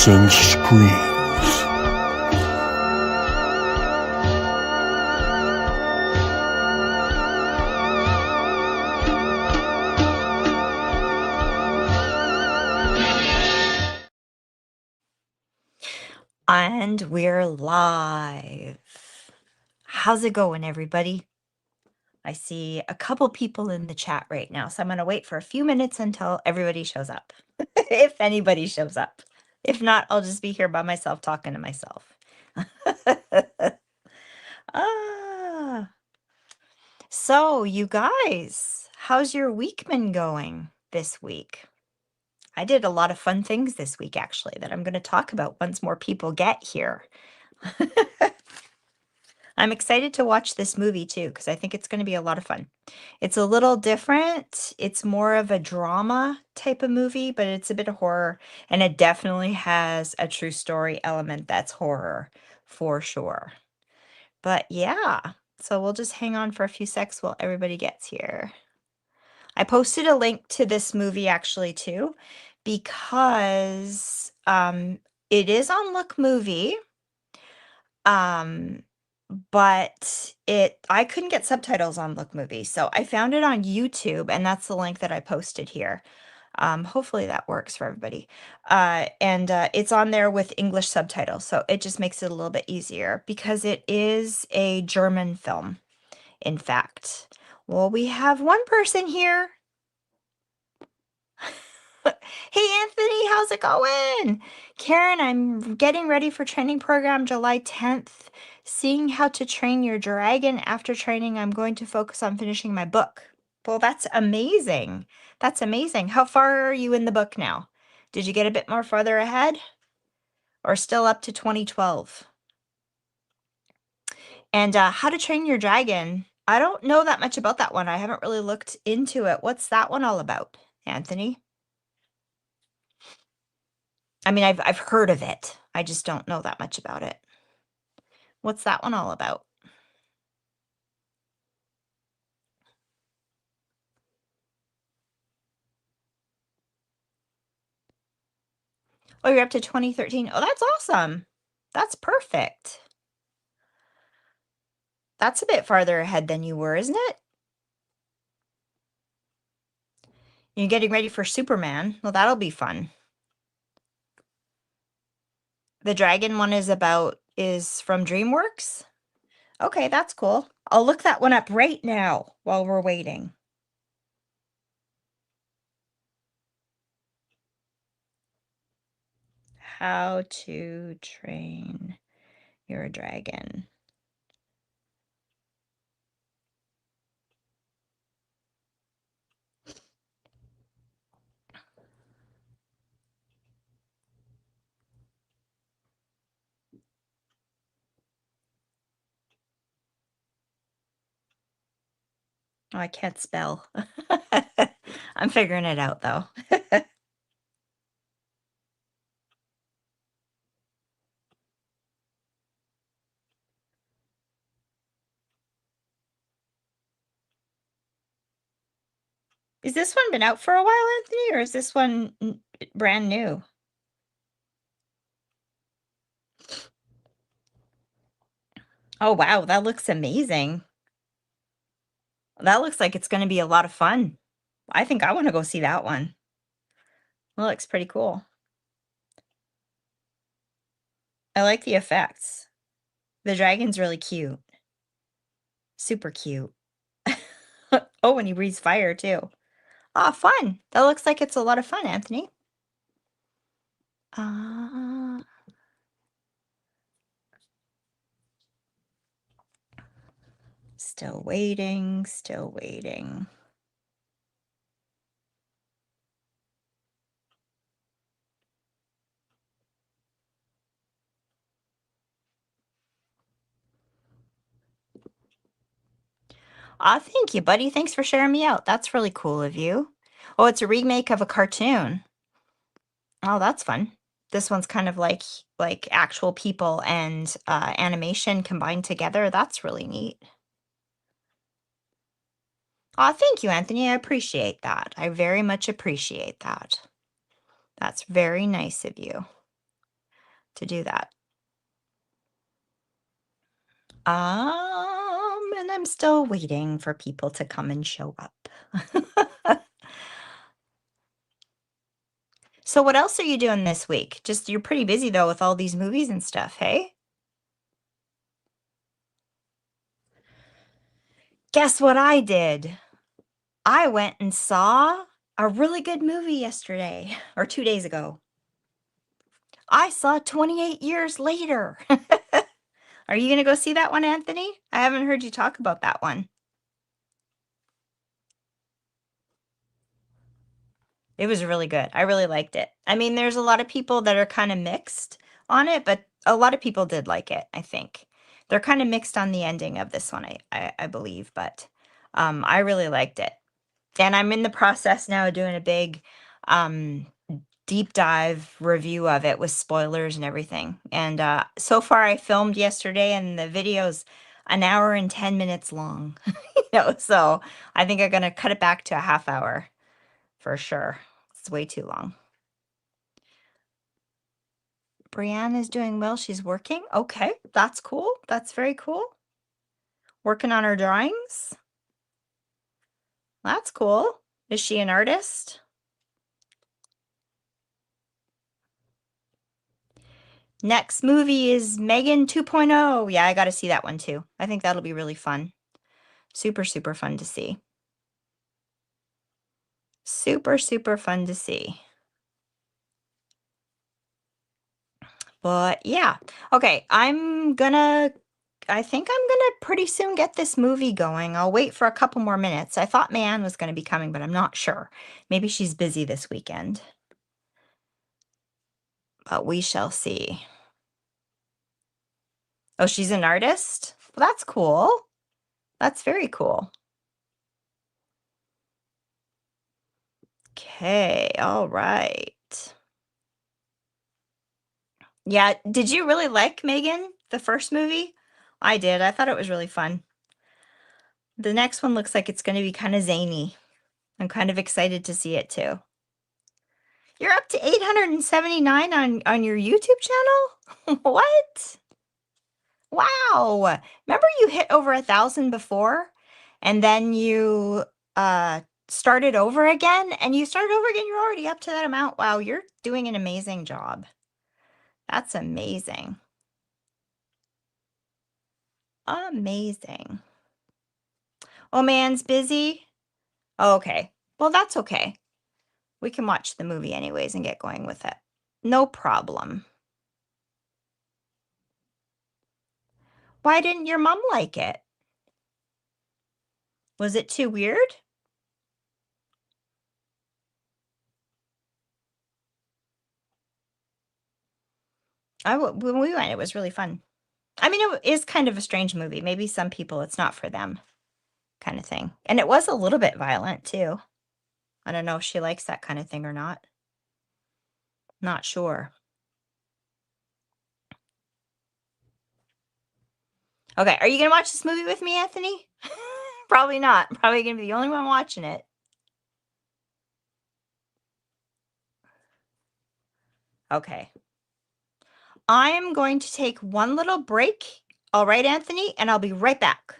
and screams. And we're live. How's it going, everybody? I see a couple people in the chat right now, so I'm going to wait for a few minutes until everybody shows up. If anybody shows up. If not, I'll just be here by myself talking to myself. So, you guys, how's your week been going this week? I did a lot of fun things this week, actually, that I'm going to talk about once more people get here. I'm excited to watch this movie too, because I think it's going to be a lot of fun. It's a little different. It's more of a drama type of movie, but it's a bit of horror, and it definitely has a true story element that's horror for sure. But yeah, so we'll just hang on for a few secs while everybody gets here. I posted a link to this movie actually too, because it is on Look Movie. But I couldn't get subtitles on Look Movie, so I found it on YouTube, and that's the link that I posted here. Hopefully that works for everybody. And it's on there with English subtitles, so it just makes it a little bit easier because it is a German film, in fact. Well, we have one person here. Hey, Anthony, how's it going? Karen, I'm getting ready for training program July 10th. Seeing how to train your dragon. After training, I'm going to focus on finishing my book. Well, that's amazing. That's amazing. How far are you in the book now? Did you get a bit more farther ahead? Or still up to 2012? And How to Train Your Dragon. I don't know that much about that one. I haven't really looked into it. What's that one all about, Anthony? I mean, I've heard of it. I just don't know that much about it. What's that one all about? Oh, you're up to 2013. Oh, that's awesome. That's perfect. That's a bit farther ahead than you were, isn't it? You're getting ready for Superman. Well, that'll be fun. The dragon one is from DreamWorks? Okay, that's cool. I'll look that one up right now while we're waiting. How to Train Your Dragon. Oh, I can't spell. I'm figuring it out though. Is this one been out for a while, Anthony, or is this one brand new? Oh, wow, that looks amazing. That looks like it's going to be a lot of fun. I think I want to go see that one. It looks pretty cool. I like the effects. The dragon's really cute. Super cute. Oh, and he breathes fire too. Ah, fun. That looks like it's a lot of fun, Anthony. Still waiting, still waiting. Thank you, buddy. Thanks for sharing me out. That's really cool of you. Oh, it's a remake of a cartoon. Oh, that's fun. This one's kind of like actual people and animation combined together. That's really neat. Oh, thank you, Anthony. I appreciate that. I very much appreciate that. That's very nice of you. to do that. And I'm still waiting for people to come and show up. So what else are you doing this week? Just you're pretty busy though with all these movies and stuff, hey? Guess what I did? I went and saw a really good movie yesterday or 2 days ago. I saw 28 Years Later. Are you going to go see that one, Anthony? I haven't heard you talk about that one. It was really good. I really liked it. I mean, there's a lot of people that are kind of mixed on it, but a lot of people did like it, I think. They're kind of mixed on the ending of this one, I believe, but I really liked it. And I'm in the process now of doing a big deep dive review of it with spoilers and everything. And so far I filmed yesterday and the video's an hour and 10 minutes long. So I think I'm gonna cut it back to a half hour for sure. It's way too long. Brianne is doing well. She's working. Okay, that's cool. That's very cool. Working on her drawings. That's cool. Is she an artist? Next movie is Megan 2.0. Yeah, I got to see that one too. I think that'll be really fun. Super, super fun to see. Super, super fun to see. But yeah. Okay, I think I'm gonna pretty soon get this movie going. I'll wait for a couple more minutes. I thought Mayanne was gonna be coming, but I'm not sure. Maybe she's busy this weekend. But we shall see. Oh, she's an artist? Well, that's cool. That's very cool. Okay, all right. Yeah, did you really like Megan, the first movie? I did. I thought it was really fun. The next one looks like it's going to be kind of zany. I'm kind of excited to see it too. You're up to 879 on your YouTube channel? What? Wow. Remember you hit over 1,000 before and then you started over again and you started over again. You're already up to that amount. Wow, you're doing an amazing job. That's amazing. Amazing. Oh, man's busy. Oh, okay. Well, that's okay. We can watch the movie anyways and get going with it. No problem. Why didn't your mom like it? Was it too weird? When we went, it was really fun. I mean, it is kind of a strange movie. Maybe some people, it's not for them kind of thing. And it was a little bit violent too. I don't know if she likes that kind of thing or not. Not sure. Okay, are you going to watch this movie with me, Anthony? Probably not. Probably going to be the only one watching it. Okay. I am going to take one little break. All right, Anthony, and I'll be right back.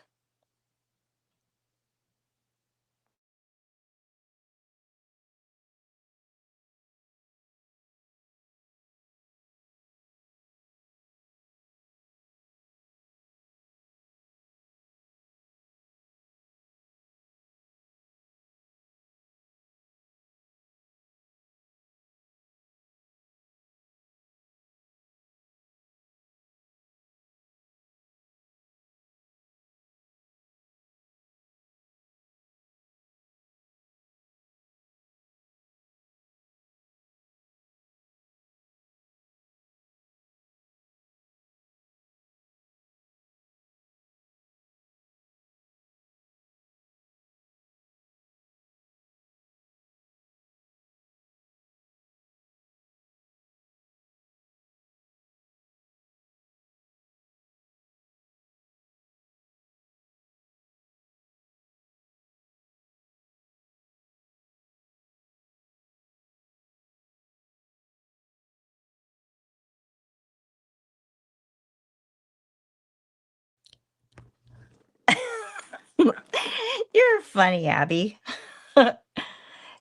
Funny, Abby.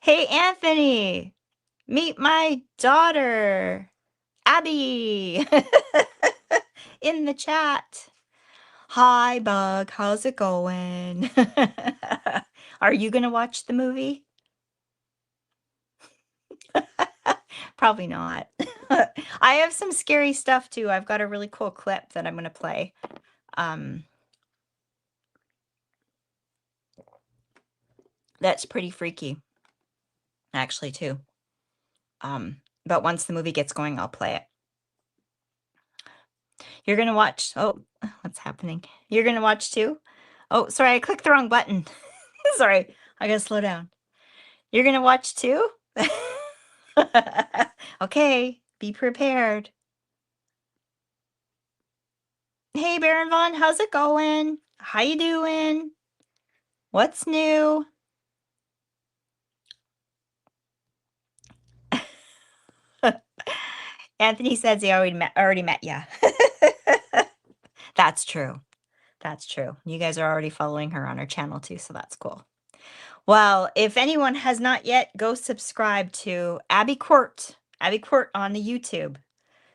Hey, Anthony, meet my daughter, Abby, in the chat. Hi, Bug. How's it going? Are you going to watch the movie? Probably not. I have some scary stuff too. I've got a really cool clip that I'm going to play. That's pretty freaky, actually, too. But once the movie gets going, I'll play it. You're going to watch. Oh, what's happening? You're going to watch too? Oh, sorry, I clicked the wrong button. Sorry, I got to slow down. You're going to watch too? Okay, be prepared. Hey, Baron Vaughn, how's it going? How you doing? What's new? Anthony says he already met ya. That's true. That's true. You guys are already following her on her channel too, so that's cool. Well, if anyone has not yet, go subscribe to Abby Court on the YouTube.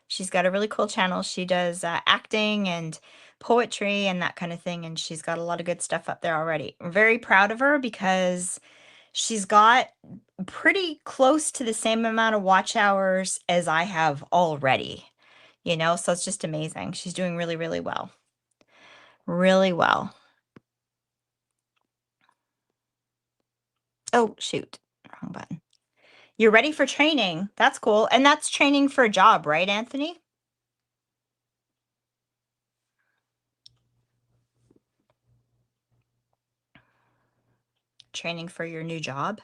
She's got a really cool channel. She does acting and poetry and that kind of thing, and she's got a lot of good stuff up there already. I'm very proud of her because she's got pretty close to the same amount of watch hours as I have already, you know, so it's just amazing. She's doing really, really well. Really well. Oh, shoot. Wrong button. You're ready for training. That's cool. And that's training for a job, right, Anthony? Training for your new job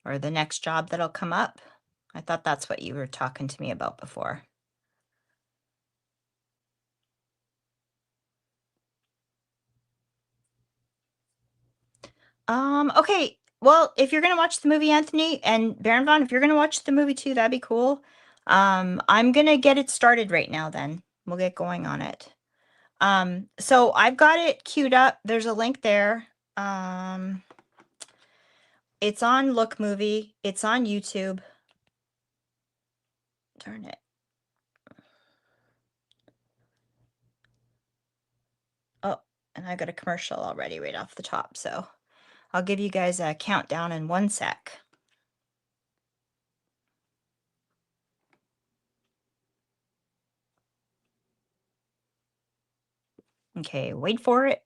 or the next job that'll come up. I thought that's what you were talking to me about before. Okay. Well, if you're gonna watch the movie, Anthony, and Baron Vaughn, if you're gonna watch the movie too, that'd be cool. I'm gonna get it started right now then. We'll get going on it. So I've got it queued up. There's a link there. It's on Look Movie. It's on YouTube. Darn it. Oh, and I got a commercial already right off the top, so I'll give you guys a countdown in 1 sec. Okay, wait for it.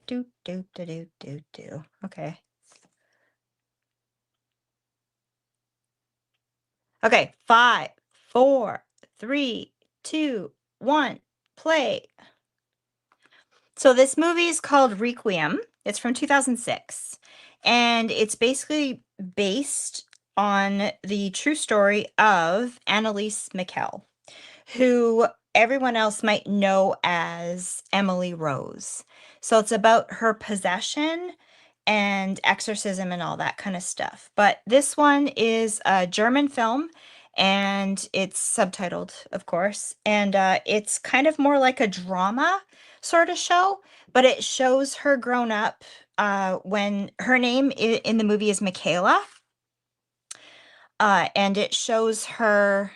Do, do, do, do, do, do. Okay. Okay, 5, 4, 3, 2, 1, play. So this movie is called Requiem. It's from 2006. And it's basically based on the true story of Annalise Michaela, who everyone else might know as Emily Rose. So it's about her possession and exorcism and all that kind of stuff. But this one is a German film and it's subtitled, of course. And it's kind of more like a drama sort of show, but it shows her grown up when her name in the movie is Michaela. And it shows her.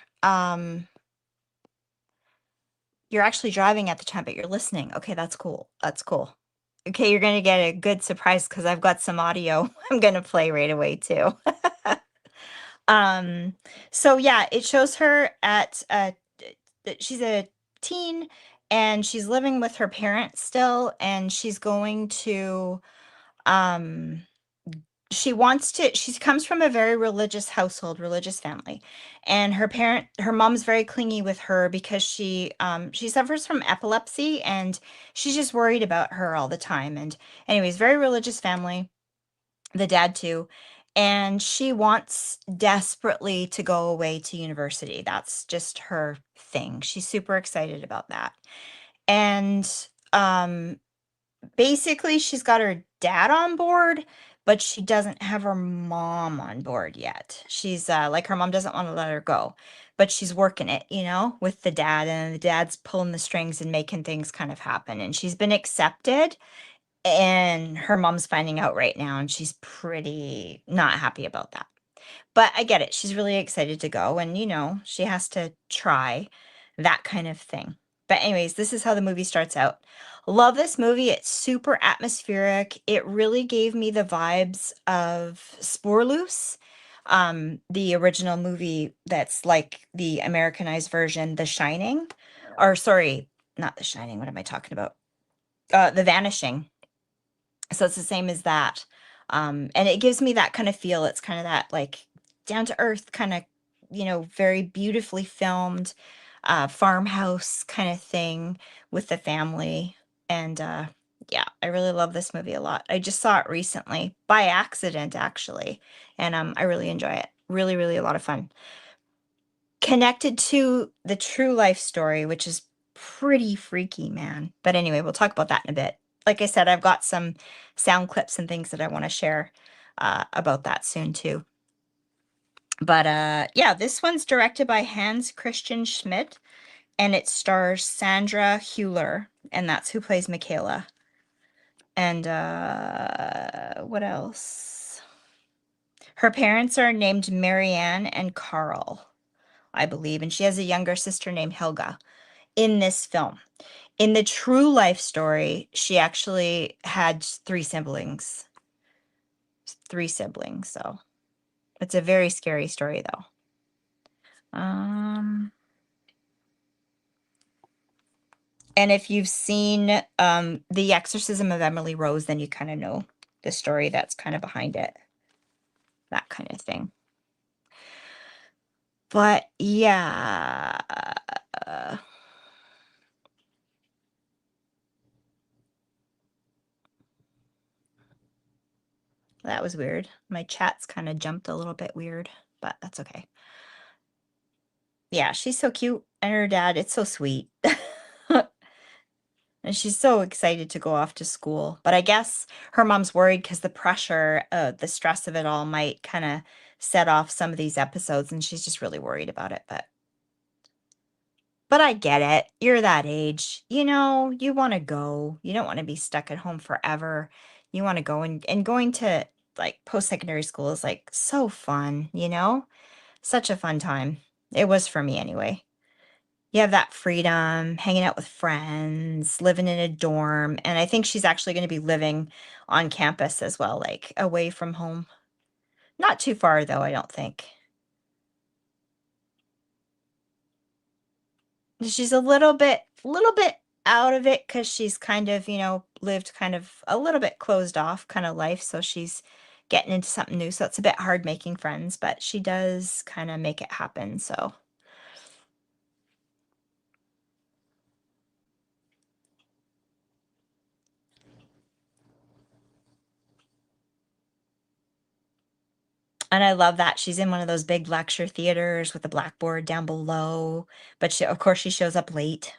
You're actually driving at the time, but you're listening. Okay, that's cool. That's cool. Okay, you're gonna get a good surprise because I've got some audio I'm gonna play right away too. So yeah, it shows her at she's a teen and she's living with her parents still, and she's going to she comes from a very religious household, religious family, and her mom's very clingy with her because she suffers from epilepsy and she's just worried about her all the time. And anyways, very religious family, the dad too, and she wants desperately to go away to university. That's just her thing. She's super excited about that. And basically she's got her dad on board, but she doesn't have her mom on board yet. She's like her mom doesn't want to let her go, but she's working it, with the dad, and the dad's pulling the strings and making things kind of happen. And she's been accepted, and her mom's finding out right now, and she's pretty not happy about that. But I get it. She's really excited to go, and she has to try that kind of thing. But anyways, this is how the movie starts out. Love this movie. It's super atmospheric. It really gave me the vibes of Sporloose, the original movie that's like the Americanized version, The Shining. Or sorry, not The Shining. What am I talking about? The Vanishing. So it's the same as that. And it gives me that kind of feel. It's kind of that like down to earth kind of, very beautifully filmed farmhouse kind of thing with the family. And yeah, I really love this movie a lot. I just saw it recently by accident, actually. And I really enjoy it. Really, really a lot of fun. Connected to the true life story, which is pretty freaky, man. But anyway, we'll talk about that in a bit. Like I said, I've got some sound clips and things that I want to share about that soon too. But yeah, this one's directed by Hans-Christian Schmid, and it stars Sandra Hüller, and that's who plays Michaela. And what else? Her parents are named Marianne and Carl, I believe, and she has a younger sister named Helga in this film. In the true life story, she actually had three siblings. Three siblings, so it's a very scary story though. And if you've seen The Exorcism of Emily Rose, then you kind of know the story that's kind of behind it. That kind of thing. But yeah. That was weird. My chat's kind of jumped a little bit weird, but that's okay. Yeah, she's so cute. And her dad, it's so sweet. And she's so excited to go off to school. But I guess her mom's worried because the pressure, the stress of it all might kind of set off some of these episodes. And she's just really worried about it. But I get it. You're that age. You want to go. You don't want to be stuck at home forever. You want to go, and going to like post-secondary school is like so fun. Such a fun time. It was for me anyway. You have that freedom, hanging out with friends, living in a dorm, and I think she's actually gonna be living on campus as well, like, away from home. Not too far, though, I don't think. She's a little bit out of it because she's kind of, lived kind of a little bit closed off kinda life, so she's getting into something new, so it's a bit hard making friends, but she does kinda make it happen, so and I love that she's in one of those big lecture theaters with a blackboard down below, but of course, she shows up late,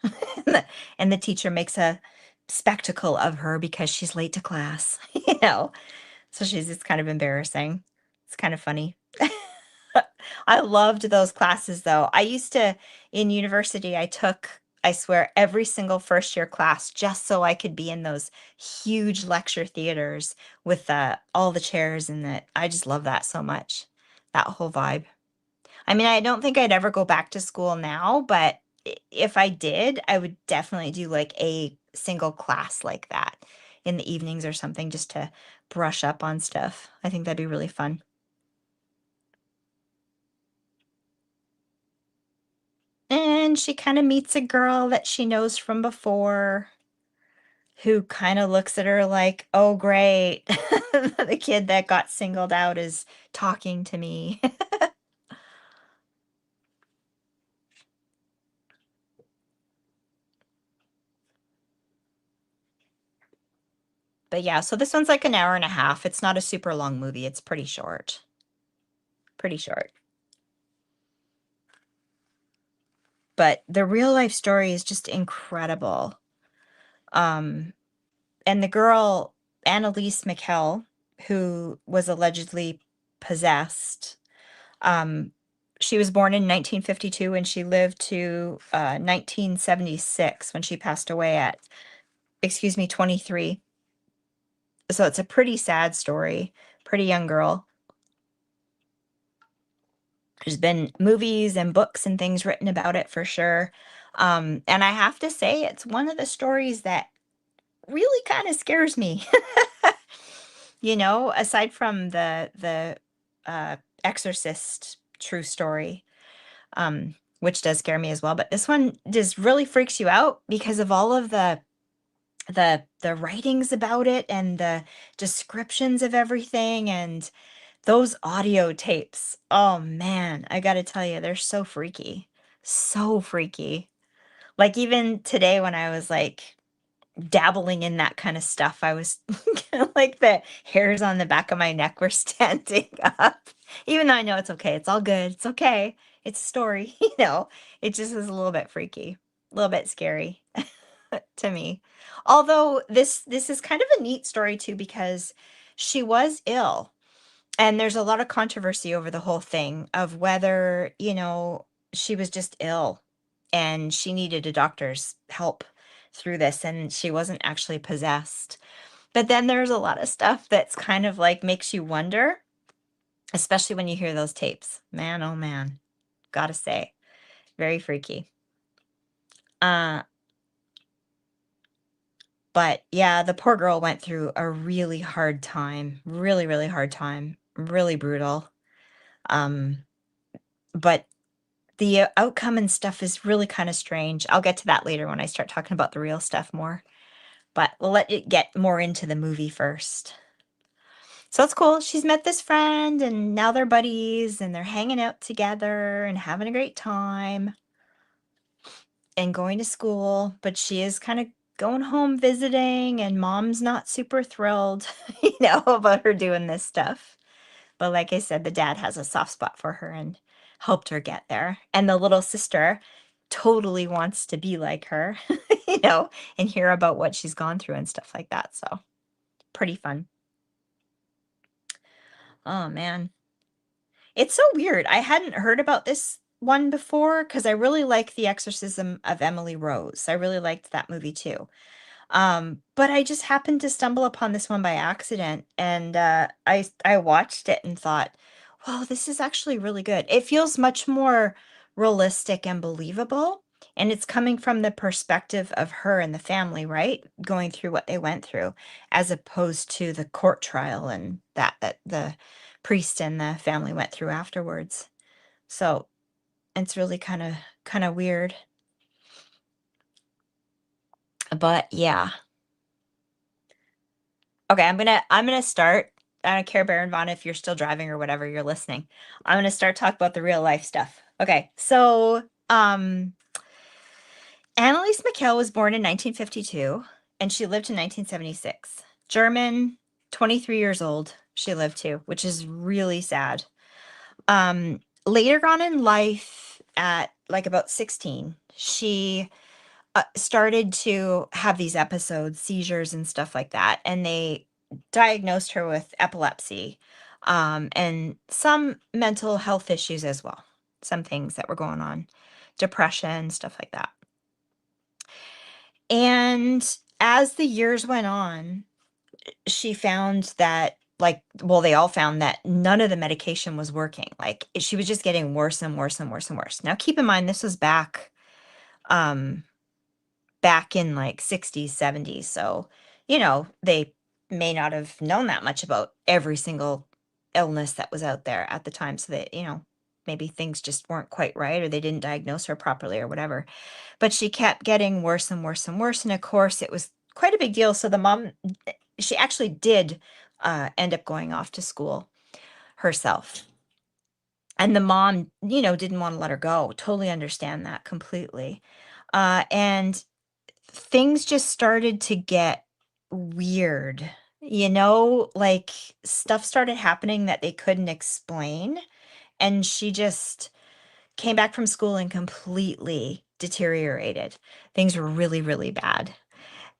and the teacher makes a spectacle of her because she's late to class, you know? So it's kind of embarrassing. It's kind of funny. I loved those classes though. In university, I took, I swear, every single first year class just so I could be in those huge lecture theaters with all the chairs and I just love that so much. That whole vibe. I mean, I don't think I'd ever go back to school now, but if I did, I would definitely do like a single class like that in the evenings or something just to brush up on stuff. I think that'd be really fun. And she kind of meets a girl that she knows from before who kind of looks at her like, oh, great. The kid that got singled out is talking to me. But yeah, so this one's like an hour and a half. It's not a super long movie. It's pretty short. Pretty short. But the real life story is just incredible. And the girl, Annalise McKell, who was allegedly possessed. Um, she was born in 1952 and she lived to 1976 when she passed away at, excuse me, 23. So it's a pretty sad story. Pretty young girl. There's been movies and books and things written about it for sure. And I have to say, it's one of the stories that really kind of scares me. Aside from the Exorcist true story, which does scare me as well. But this one just really freaks you out because of all of the writings about it and the descriptions of everything and those audio tapes. Oh man, I gotta tell you, they're so freaky. So freaky. Like even today when I was like dabbling in that kind of stuff, I was like the hairs on the back of my neck were standing up. Even though I know it's okay. It's all good. It's okay. It's a story, It just is a little bit freaky, a little bit scary to me. Although this is kind of a neat story too because she was ill and there's a lot of controversy over the whole thing of whether, she was just ill and she needed a doctor's help through this and she wasn't actually possessed. But then there's a lot of stuff that's kind of like makes you wonder, especially when you hear those tapes. Man, oh man, gotta say, very freaky. Uh, but yeah, the poor girl went through a really hard time, really, really hard time, really brutal. Um, but the outcome and stuff is really kind of strange. I'll get to that later when I start talking about the real stuff more. But we'll let it get more into the movie first. So it's cool. She's met this friend and now they're buddies and they're hanging out together and having a great time and going to school. But she is kind of going home visiting and mom's not super thrilled, about her doing this stuff. But like I said, the dad has a soft spot for her and helped her get there. And the little sister totally wants to be like her, and hear about what she's gone through and stuff like that. So pretty fun. Oh man. It's so weird. I hadn't heard about this one before because I really like The Exorcism of Emily Rose. I really liked that movie too. But I just happened to stumble upon this one by accident and I watched it and thought, "Well, this is actually really good." It feels much more realistic and believable, and it's coming from the perspective of her and the family, right? Going through what they went through, as opposed to the court trial and that the priest and the family went through afterwards. So, it's really kind of weird. But yeah. Okay, I'm gonna start. I don't care, Baron Vaughn, if you're still driving or whatever, you're listening. I'm gonna start talking about the real life stuff. Okay, so Anneliese Michaela was born in 1952 and she lived to 1976. German, 23 years old, she lived to, which is really sad. Later on in life, at like about 16, she started to have these episodes, seizures and stuff like that, and they diagnosed her with epilepsy, and some mental health issues as well, some things that were going on, depression, stuff like that. And as the years went on, she found that well, they all found that none of the medication was working. Like she was just getting worse and worse and worse and worse. Now keep in mind this was um back in like 60s, 70s. So, they may not have known that much about every single illness that was out there at the time. So that, maybe things just weren't quite right or they didn't diagnose her properly or whatever. But she kept getting worse and worse and worse. And of course, it was quite a big deal. So the mom, she actually did end up going off to school herself. And the mom, didn't want to let her go. Totally understand that completely. And things just started to get weird, like stuff started happening that they couldn't explain. And she just came back from school and completely deteriorated. Things were really, really bad.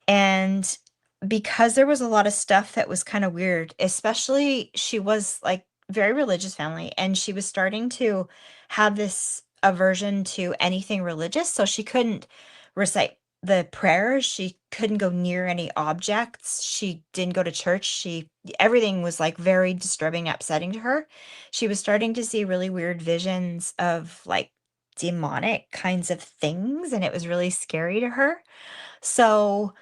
And because there was a lot of stuff that was kind of weird, especially she was like very religious family and she was starting to have this aversion to anything religious. So she couldn't recite the prayers. She couldn't go near any objects. She didn't go to church. Everything was like very disturbing, upsetting to her. She was starting to see really weird visions of like demonic kinds of things, and it was really scary to her. So,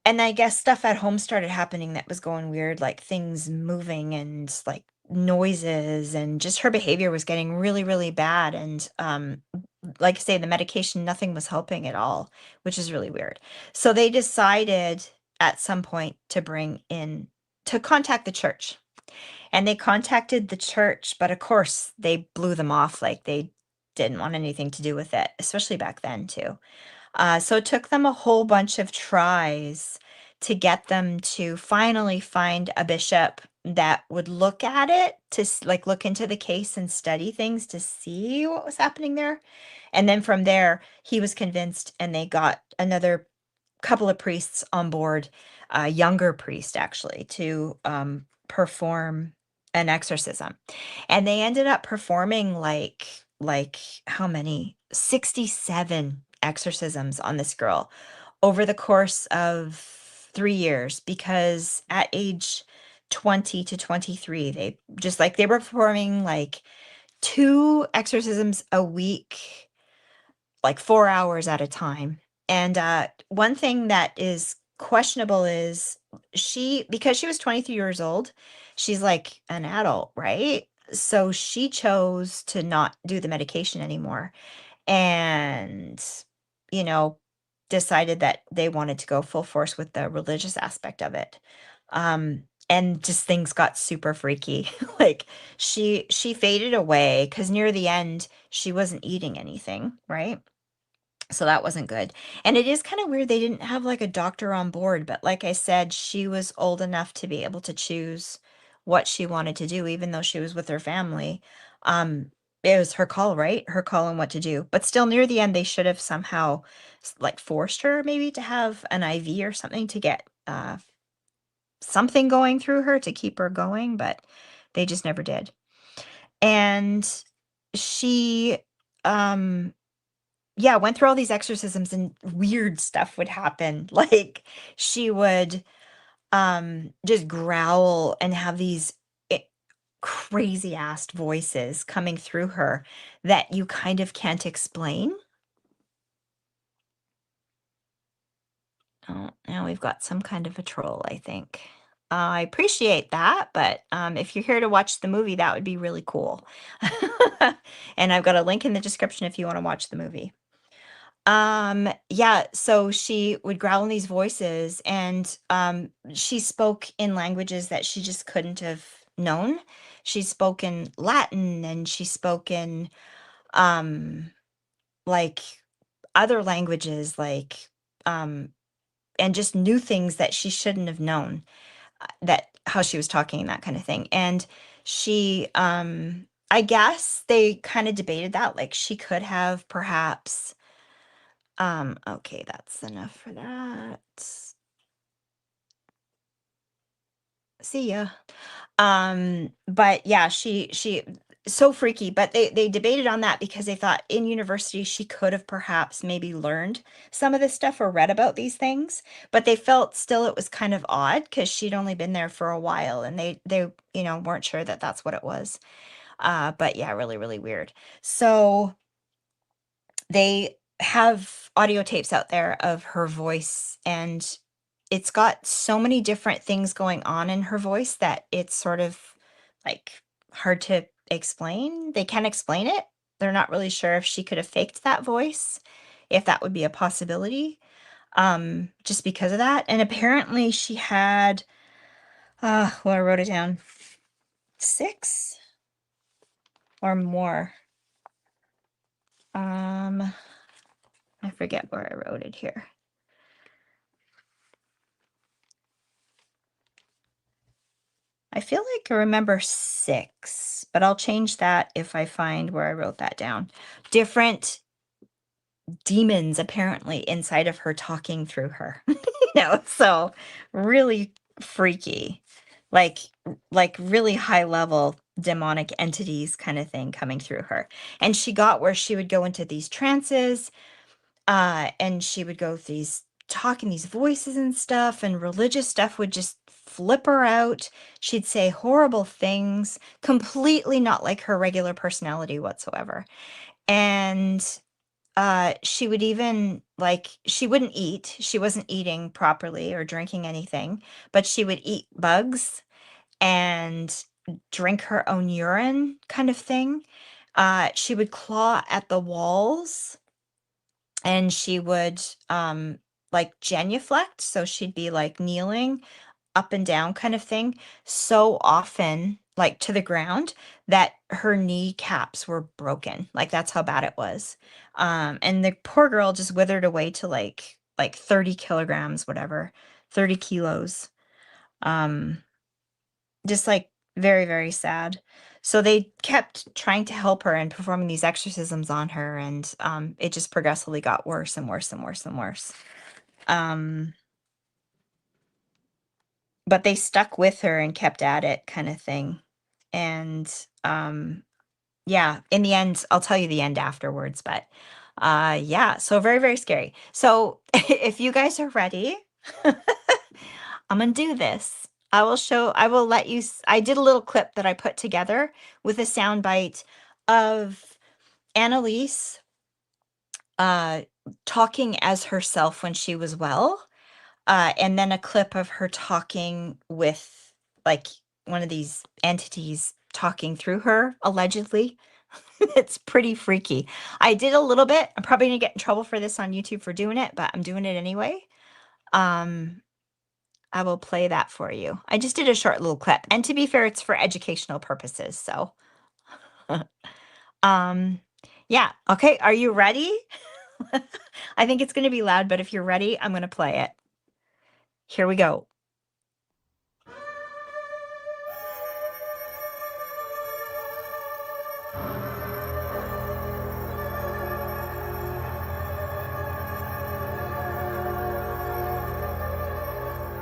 and I guess stuff at home started happening that was going weird, like things moving and like noises, and just her behavior was getting really, really bad. And like I say, the medication, nothing was helping at all, which is really weird. So they decided at some point to contact the church. And they contacted the church, but of course they blew them off like they didn't want anything to do with it, especially back then too. So it took them a whole bunch of tries to get them to finally find a bishop that would look at it like look into the case and study things to see what was happening there. And then from there, he was convinced, and they got another couple of priests on board, a younger priest actually, to perform an exorcism. And they ended up performing like how many? 67 exorcisms on this girl over the course of 3 years, because at age 20 to 23, they were performing like two exorcisms a week, like 4 hours at a time. And, one thing that is questionable is because she was 23 years old, she's like an adult, right? So she chose to not do the medication anymore and, you know, decided that they wanted to go full force with the religious aspect of it. And just things got super freaky. Like she faded away because near the end she wasn't eating anything, right? So that wasn't good. And it is kind of weird they didn't have like a doctor on board, but like I said, she was old enough to be able to choose what she wanted to do, even though she was with her family. Um, it was her call, right? Her call on what to do. But still, near the end, they should have somehow like forced her maybe to have an IV or something to get something going through her to keep her going, but they just never did. And she um yeah, went through all these exorcisms and weird stuff would happen. Like she would just growl and have these crazy ass voices coming through her that you kind of can't explain. Oh, now we've got some kind of a troll, I think. I appreciate that, but if you're here to watch the movie, that would be really cool. And I've got a link in the description if you want to watch the movie. Yeah, so she would growl in these voices, and she spoke in languages that she just couldn't have known. She spoke in Latin, and she spoke in um like other languages, like um and just knew things that she shouldn't have known, that how she was talking, that kind of thing. And she I guess they kind of debated that, like she could have perhaps okay, that's enough for that. See ya. But yeah, she so freaky, but they debated on that because they thought in university she could have perhaps maybe learned some of this stuff or read about these things, but they felt still it was kind of odd because she'd only been there for a while, and they weren't sure that that's what it was. But yeah, really, really weird. So they have audio tapes out there of her voice, and it's got so many different things going on in her voice that it's sort of like hard to explain. They can't explain it. They're not really sure if she could have faked that voice, if that would be a possibility, just because of that. And apparently she had, well, I wrote it down, six or more. I forget where I wrote it here. I feel like I remember six, but I'll change that if I find where I wrote that down. Different demons apparently inside of her talking through her. So really freaky. Like like really high level demonic entities kind of thing coming through her. And she got where she would go into these trances, and she would go through these talking these voices and stuff, and religious stuff would just flip her out. She'd say horrible things, completely not like her regular personality whatsoever. And she would even like she wouldn't eat. She wasn't eating properly or drinking anything, but she would eat bugs and drink her own urine kind of thing. She would claw at the walls, and she would like genuflect, so she'd be like kneeling up and down kind of thing so often, like to the ground, that her kneecaps were broken. Like that's how bad it was. And the poor girl just withered away to like 30 kilograms, whatever, 30 kilos. Um, just like very, very sad. So they kept trying to help her and performing these exorcisms on her, and it just progressively got worse and worse and worse and worse. Um, but they stuck with her and kept at it kind of thing. And yeah, in the end, I'll tell you the end afterwards, but yeah, so very, very scary. So if you guys are ready, I'm gonna do this. I will let you, I did a little clip that I put together with a sound bite of Annalise uh, talking as herself when she was well, and then a clip of her talking with like one of these entities talking through her, allegedly. It's pretty freaky. I did a little bit. I'm probably gonna get in trouble for this on YouTube for doing it, but I'm doing it anyway. Um, I will play that for you. I just did a short little clip, and to be fair, it's for educational purposes. So, um, yeah. Okay, are you ready? I think it's gonna be loud, but if you're ready, I'm gonna play it. Here we go.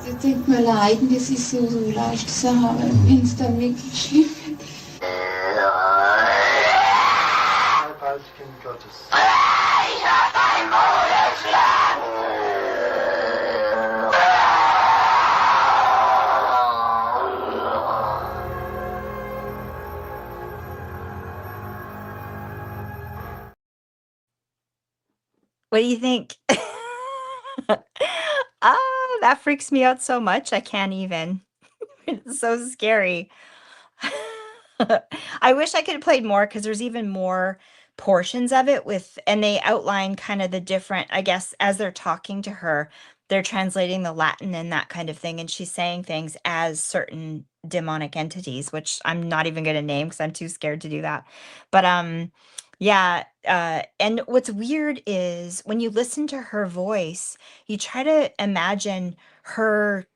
Es tut mir leid, das ist so leicht zu haben, wenn es dann wirklich schlimm wird. Kind Gottes. Ich hab ein Moderschlag. What do you think? Ah, that freaks me out so much. I can't even. It's so scary. I wish I could have played more because there's even more portions of it with, and they outline kind of the different, I guess, as they're talking to her, they're translating the Latin and that kind of thing, and she's saying things as certain demonic entities, which I'm not even going to name because I'm too scared to do that. But yeah, and what's weird is when you listen to her voice, you try to imagine her,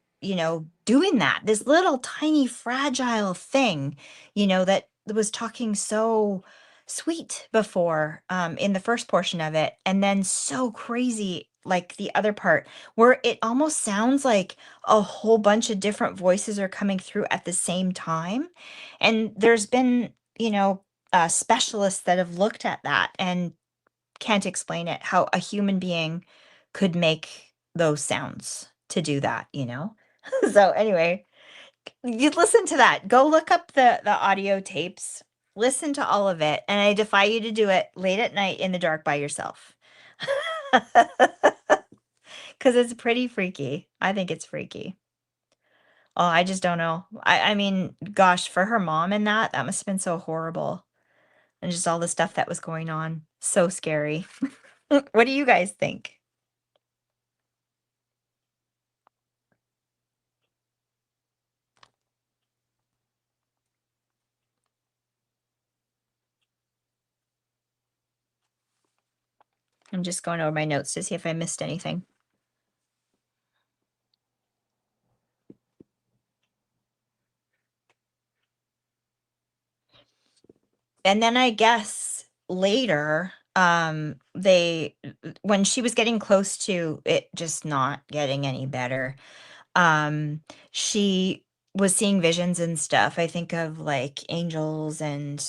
doing that, this little tiny fragile thing, that was talking so sweet before, in the first portion of it, and then so crazy like the other part, where it almost sounds like a whole bunch of different voices are coming through at the same time. And there's been, specialists that have looked at that and can't explain it, how a human being could make those sounds to do that. So anyway, you listen to that. Go look up the audio tapes. Listen to all of it, and I defy you to do it late at night in the dark by yourself. Cuz it's pretty freaky. I think it's freaky. Oh, I just don't know. I mean, gosh, for her mom and that must have been so horrible. And just all the stuff that was going on. So scary. What do you guys think? I'm just going over my notes to see if I missed anything. And then I guess later, they when she was getting close to it just not getting any better, um, she was seeing visions and stuff. I think of like angels and,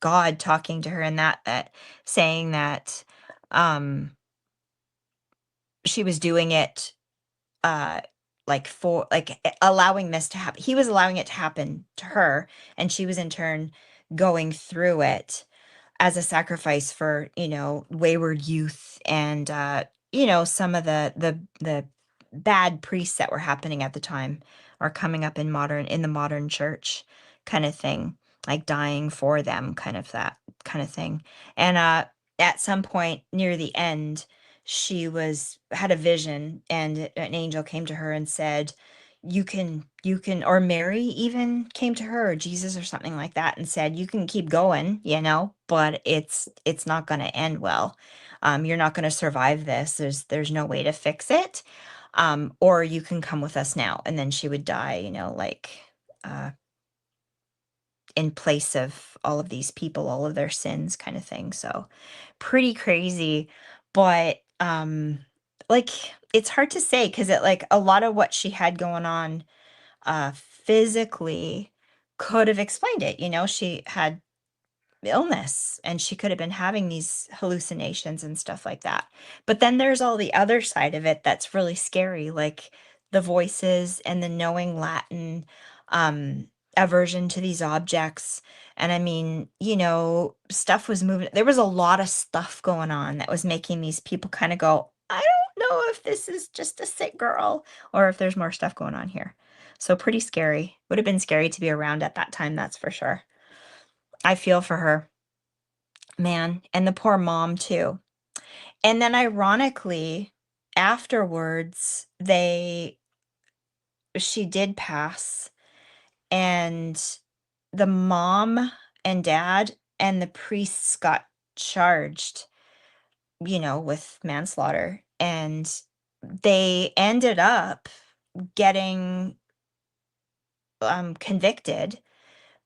God talking to her and that saying that um she was doing it uh like for like allowing this to happen. He was allowing it to happen to her, and she was in turn going through it as a sacrifice for, wayward youth and some of the bad priests that were happening at the time are coming up in the modern church kind of thing, like dying for them, kind of that kind of thing. And at some point near the end, she was had a vision, and an angel came to her and said, you can, or Mary even came to her, or Jesus or something like that, and said, you can keep going, but it's not going to end well. You're not going to survive this. There's no way to fix it. Or you can come with us now. And then she would die, like uh in place of all of these people, all of their sins, kind of thing. So pretty crazy. But like, it's hard to say, because it, like, a lot of what she had going on physically could have explained it. She had illness, and she could have been having these hallucinations and stuff like that. But then there's all the other side of it that's really scary, like the voices and the knowing Latin, um, aversion to these objects. And I mean, stuff was moving. There was a lot of stuff going on that was making these people kind of go, I don't know if this is just a sick girl or if there's more stuff going on here. So pretty scary. Would have been scary to be around at that time, that's for sure. I feel for her, man, and the poor mom too. And then ironically, afterwards, she did pass, and the mom and dad and the priests got charged, with manslaughter, and they ended up getting convicted,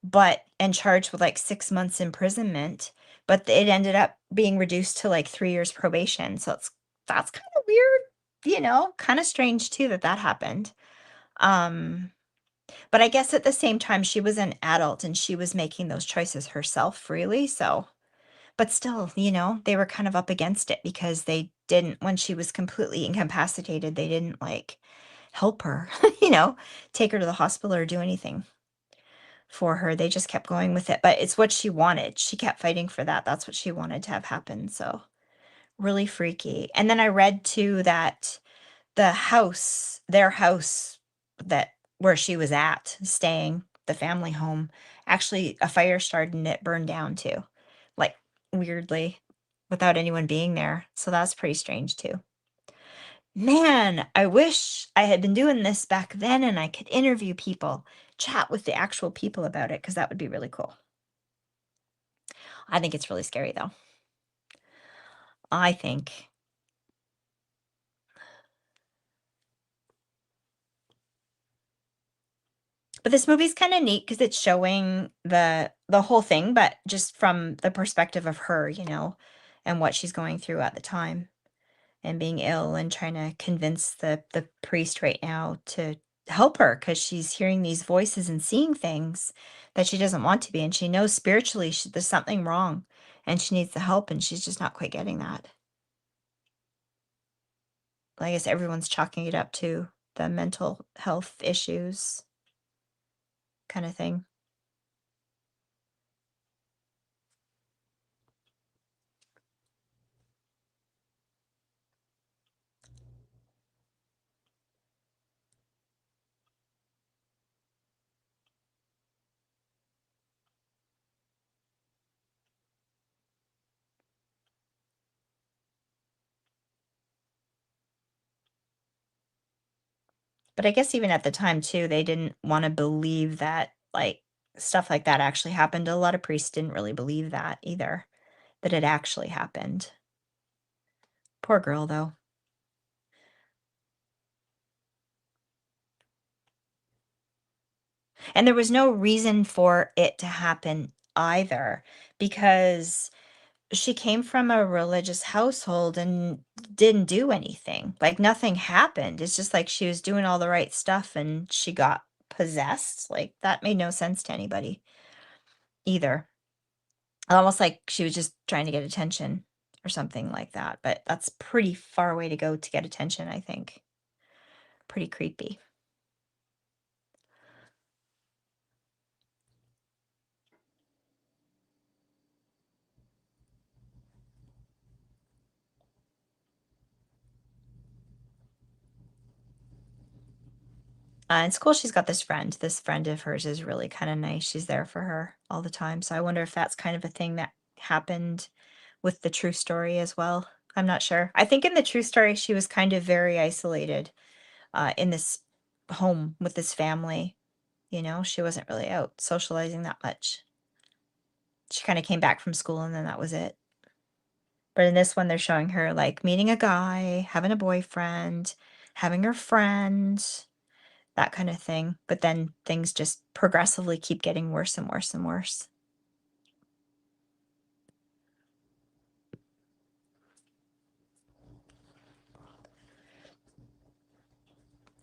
but and charged with like 6 months imprisonment, but it ended up being reduced to like 3 years probation. So that's kind of weird, kind of strange too that happened. Um, but I guess at the same time, she was an adult and she was making those choices herself freely. So, but still, they were kind of up against it because they didn't, when she was completely incapacitated, they didn't like help her, take her to the hospital or do anything for her. They just kept going with it, but it's what she wanted. She kept fighting for that. That's what she wanted to have happen. So really freaky. And then I read too that their house that where she was at staying, the family home, actually a fire started and it burned down too. Like weirdly, without anyone being there. So that's pretty strange too. Man, I wish I had been doing this back then and I could interview people, chat with the actual people about it, because that would be really cool. I think it's really scary though. I think. But this movie's kind of neat because it's showing the whole thing, but just from the perspective of her, and what she's going through at the time, and being ill and trying to convince the priest right now to help her, because she's hearing these voices and seeing things that she doesn't want to be, and she knows spiritually there's something wrong and she needs the help, and she's just not quite getting that. I guess everyone's chalking it up to the mental health issues kind of thing. But I guess even at the time too, they didn't want to believe that like stuff like that actually happened. A lot of priests didn't really believe that either, that it actually happened. Poor girl though. And there was no reason for it to happen either, because she came from a religious household and didn't do anything. Like nothing happened. It's just like she was doing all the right stuff and she got possessed. Like that made no sense to anybody either. Almost like she was just trying to get attention or something like that. But that's pretty far away to go to get attention, I think. Pretty creepy. In school, she's got this friend. This friend of hers is really kind of nice. She's there for her all the time. So I wonder if that's kind of a thing that happened with the true story as well. I'm not sure. I think in the true story, she was kind of very isolated in this home with this family. You know, she wasn't really out socializing that much. She kind of came back from school and then that was it. But in this one, they're showing her like meeting a guy, having a boyfriend, having her friend, that kind of thing. But then things just progressively keep getting worse and worse and worse.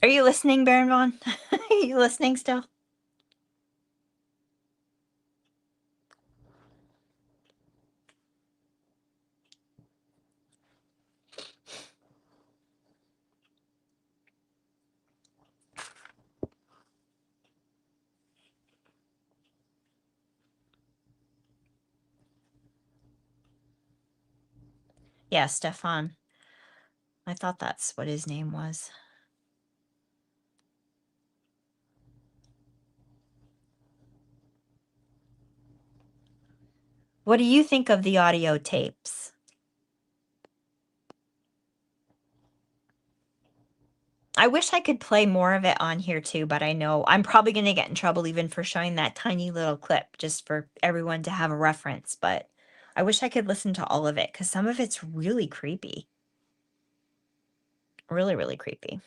Are you listening, Baron Vaughn? Are you listening still? Yeah, Stefan. I thought that's what his name was. What do you think of the audio tapes? I wish I could play more of it on here too, but I know I'm probably going to get in trouble even for showing that tiny little clip just for everyone to have a reference. But I wish I could listen to all of it because some of it's really creepy. Really, really creepy.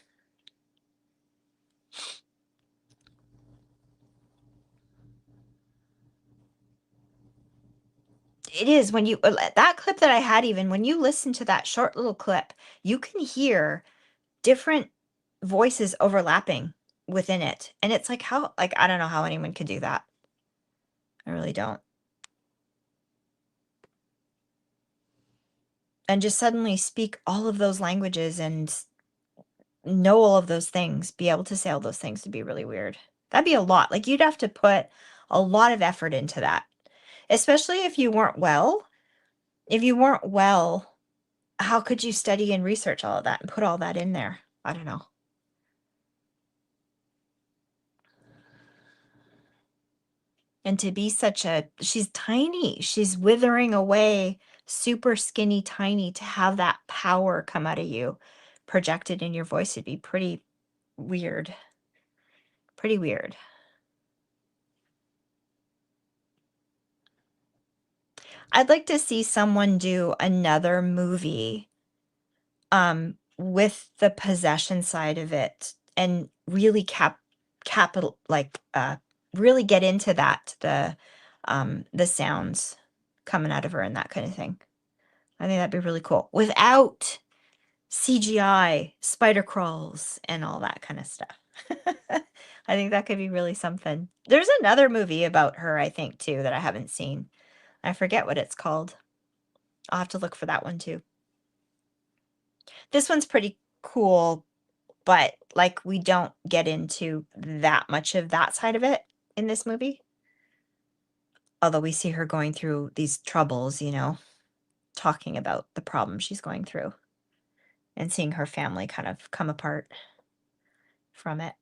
It is when you, that clip that I had, even when you listen to that short little clip, you can hear different voices overlapping within it. And it's like, how, like, I don't know how anyone could do that. I really don't. And just suddenly speak all of those languages and know all of those things, be able to say all those things would be really weird. That'd be a lot. Like you'd have to put a lot of effort into that, especially if you weren't well. If you weren't well, how could you study and research all of that and put all that in there? I don't know. And to be such a, she's tiny, she's withering away, super skinny, tiny, to have that power come out of you projected in your voice would be pretty weird. Pretty weird. I'd like to see someone do another movie with the possession side of it and really capital like really get into that, the sounds coming out of her and that kind of thing. I think that'd be really cool without CGI, spider crawls, and all that kind of stuff. I think that could be really something. There's another movie about her, I think, too, that I haven't seen. I forget what it's called. I'll have to look for that one too. This one's pretty cool, but like we don't get into that much of that side of it in this movie. Although we see her going through these troubles, you know, talking about the problem she's going through and seeing her family kind of come apart from it.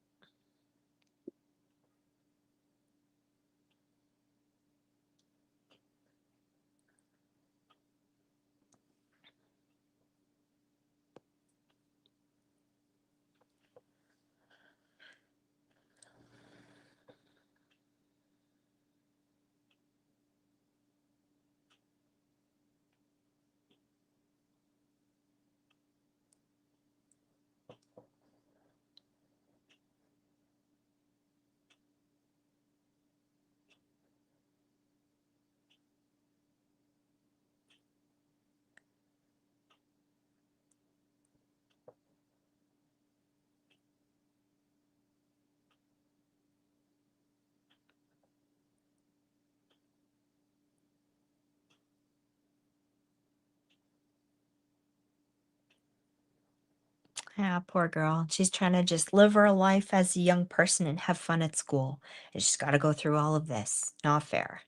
Yeah, poor girl. She's trying to just live her life as a young person and have fun at school. And she's got to go through all of this. Not fair.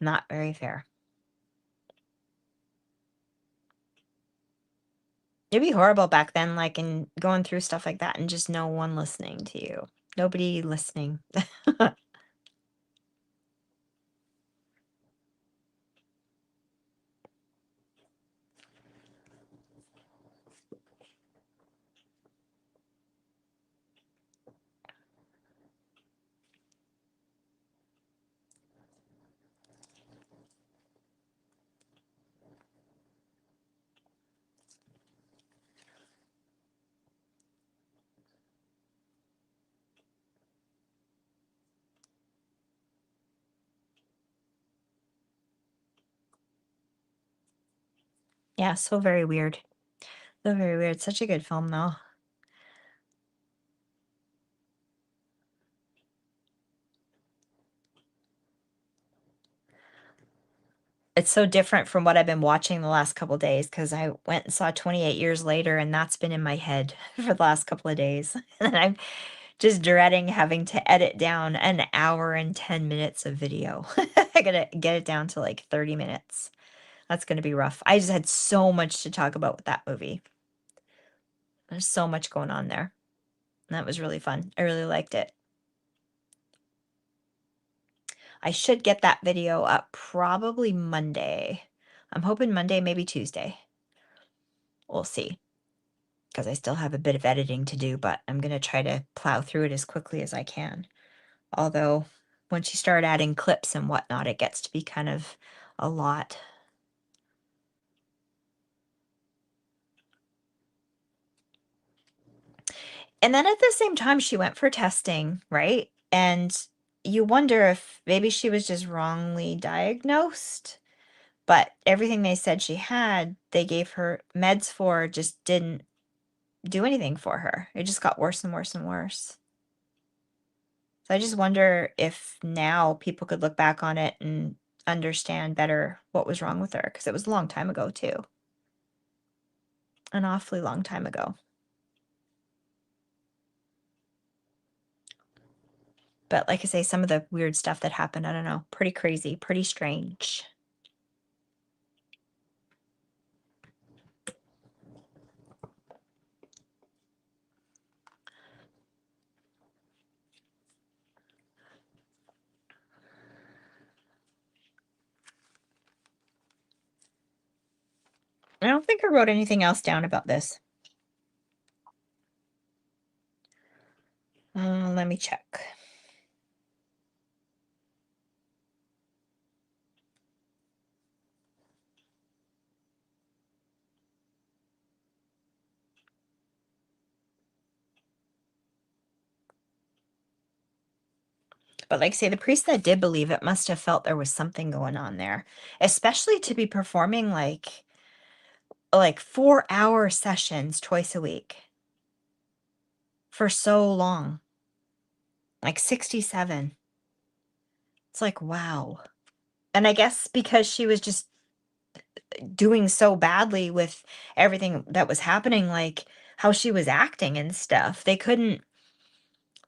Not very fair. It'd be horrible back then, like, and going through stuff like that and just no one listening to you. Nobody listening. Yeah, so very weird. So very weird. Such a good film, though. It's so different from what I've been watching the last couple days because I went and saw 28 Years Later, and that's been in my head for the last couple of days. And I'm just dreading having to edit down an hour and 10 minutes of video. I gotta get it down to like 30 minutes. That's gonna be rough. I just had so much to talk about with that movie. There's so much going on there. And that was really fun. I really liked it. I should get that video up probably Monday. I'm hoping Monday, maybe Tuesday. We'll see. Because I still have a bit of editing to do, but I'm going to try to plow through it as quickly as I can. Although, once you start adding clips and whatnot, it gets to be kind of a lot. And then at the same time, she went for testing, right? And you wonder if maybe she was just wrongly diagnosed. But everything they said she had, they gave her meds for, just didn't do anything for her. It just got worse and worse and worse. So I just wonder if now people could look back on it and understand better what was wrong with her, because it was a long time ago too. An awfully long time ago. But like I say, some of the weird stuff that happened, I don't know, pretty crazy, pretty strange. I don't think I wrote anything else down about this. Let me check. But like I say, the priest that did believe it must have felt there was something going on there, especially to be performing like 4-hour sessions twice a week for so long. Like 67. It's like, wow. And I guess because she was just doing so badly with everything that was happening, like how she was acting and stuff,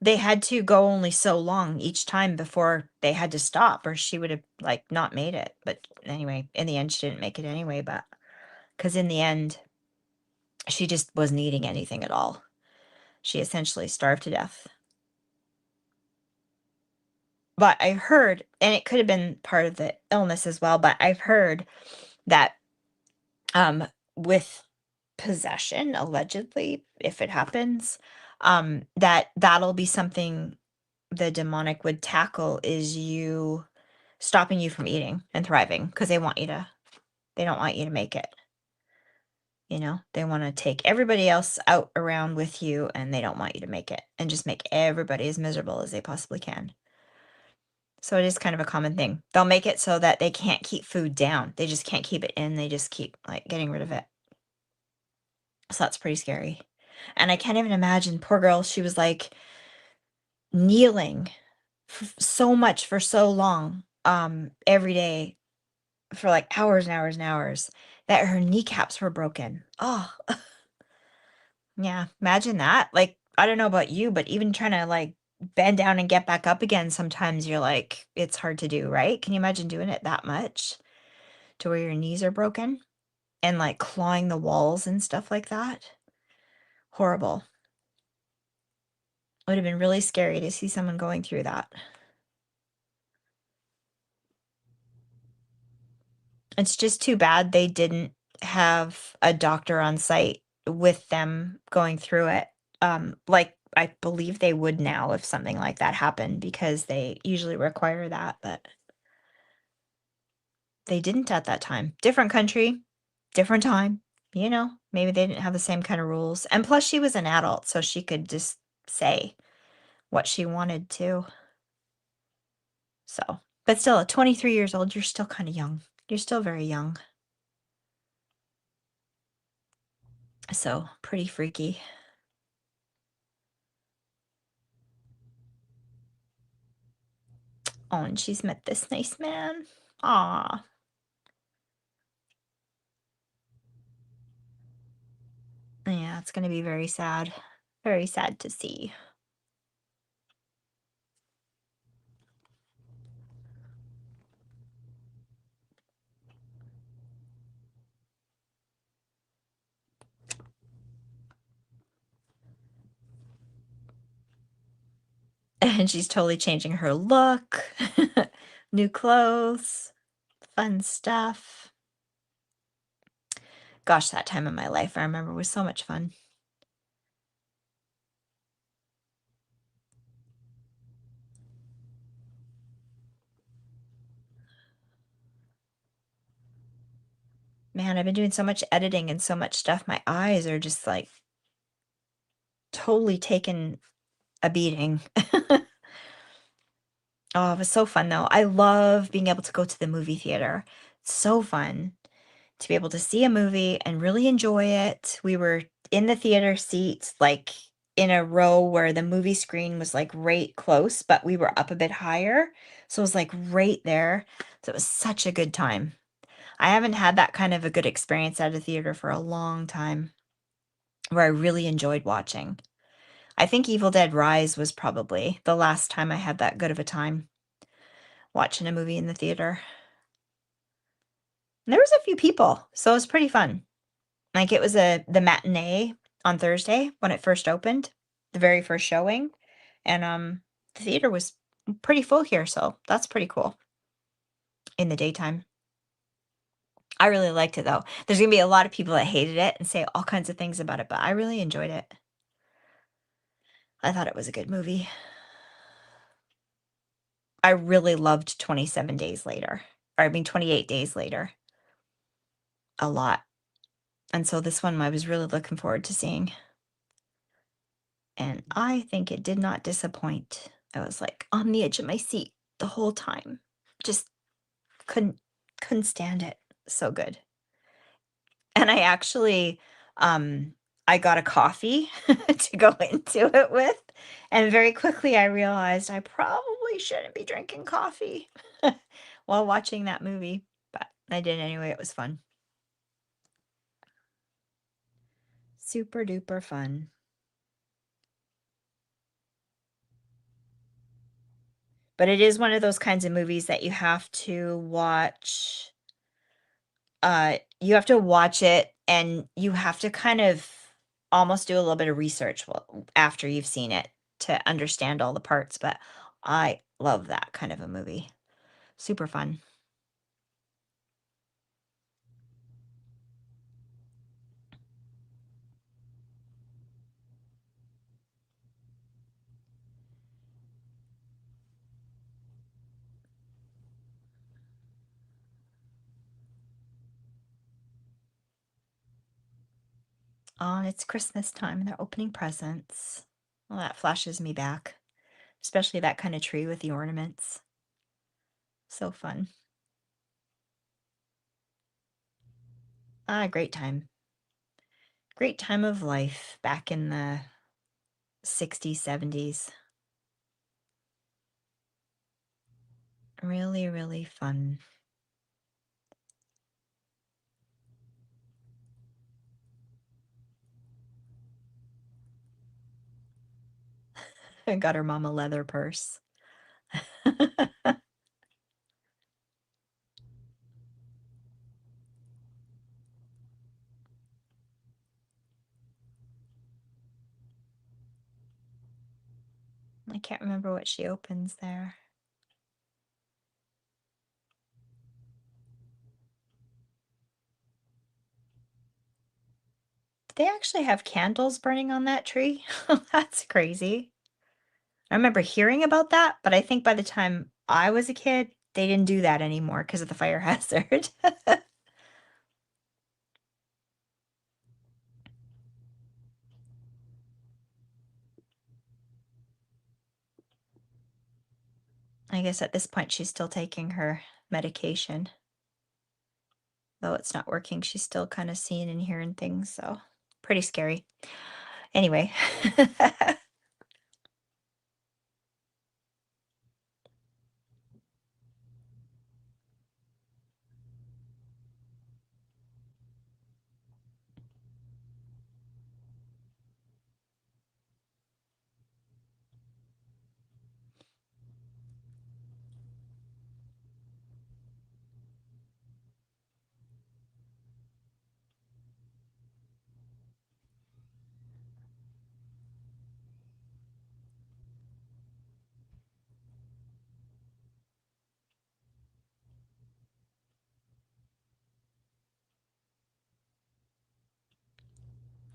they had to go only so long each time before they had to stop, or she would have like not made it. But anyway, in the end, she didn't make it anyway, but because in the end, she just wasn't eating anything at all. She essentially starved to death. But I heard, and it could have been part of the illness as well, but I've heard that with possession, allegedly, if it happens, that'll be something the demonic would tackle, is you stopping you from eating and thriving, because they don't want you to make it. You know, they want to take everybody else out around with you, and they don't want you to make it, and just make everybody as miserable as they possibly can. So it is kind of a common thing. They'll make it so that they can't keep food down. They just can't keep it in. They just keep like getting rid of it. So that's pretty scary. And I can't even imagine, poor girl, she was like kneeling so much for so long, every day for like hours and hours and hours, that her kneecaps were broken. Oh, Yeah, imagine that. Like, I don't know about you, but even trying to like bend down and get back up again, sometimes you're like, it's hard to do, right? Can you imagine doing it that much to where your knees are broken and like clawing the walls and stuff like that? Horrible. Would have been really scary to see someone going through that. It's just too bad they didn't have a doctor on site with them going through it. Like I believe they would now if something like that happened because they usually require that, but they didn't at that time. Different country, different time, you know, maybe they didn't have the same kind of rules. And plus she was an adult, so she could just say what she wanted to. So, but still at 23 years old, you're still kind of young. You're still very young. So, pretty freaky. Oh, and she's met this nice man. Aw. Yeah, it's gonna be very sad. Very sad to see. And she's totally changing her look. New clothes. Fun stuff. Gosh, that time in my life I remember was so much fun. Man, I've been doing so much editing and so much stuff. My eyes are just like totally taking a beating. Oh, it was so fun though. I love being able to go to the movie theater. It's so fun to be able to see a movie and really enjoy it. We were in the theater seats, like in a row where the movie screen was like right close, but we were up a bit higher. So it was like right there. So it was such a good time. I haven't had that kind of a good experience at a theater for a long time where I really enjoyed watching. I think Evil Dead Rise was probably the last time I had that good of a time watching a movie in the theater. And there was a few people, so it was pretty fun. Like it was the matinee on Thursday when it first opened, the very first showing, and the theater was pretty full here, so that's pretty cool in the daytime. I really liked it though. There's gonna be a lot of people that hated it and say all kinds of things about it, but I really enjoyed it. I thought it was a good movie. I really loved 27 Days Later. Or I mean 28 Days Later. A lot. And so this one I was really looking forward to seeing. And I think it did not disappoint. I was like on the edge of my seat the whole time. Just couldn't couldn't stand it. So good. And I actually I got a coffee to go into it with, and very quickly I realized I probably shouldn't be drinking coffee while watching that movie, but I did anyway. It was fun. Super duper fun. But it is one of those kinds of movies that you have to watch it and you have to kind of almost do a little bit of research after you've seen it to understand all the parts, but I love that kind of a movie. Super fun. Oh, and it's Christmas time and they're opening presents. Well, that flashes me back, especially that kind of tree with the ornaments. So fun. Ah, great time. Great time of life back in the 60s, 70s. Really, really fun. And got her mom a leather purse. I can't remember what she opens there. Did they actually have candles burning on that tree? That's crazy. I remember hearing about that, but I think by the time I was a kid, they didn't do that anymore because of the fire hazard. I guess at this point she's still taking her medication. Though it's not working, she's still kind of seeing and hearing things, so pretty scary. Anyway.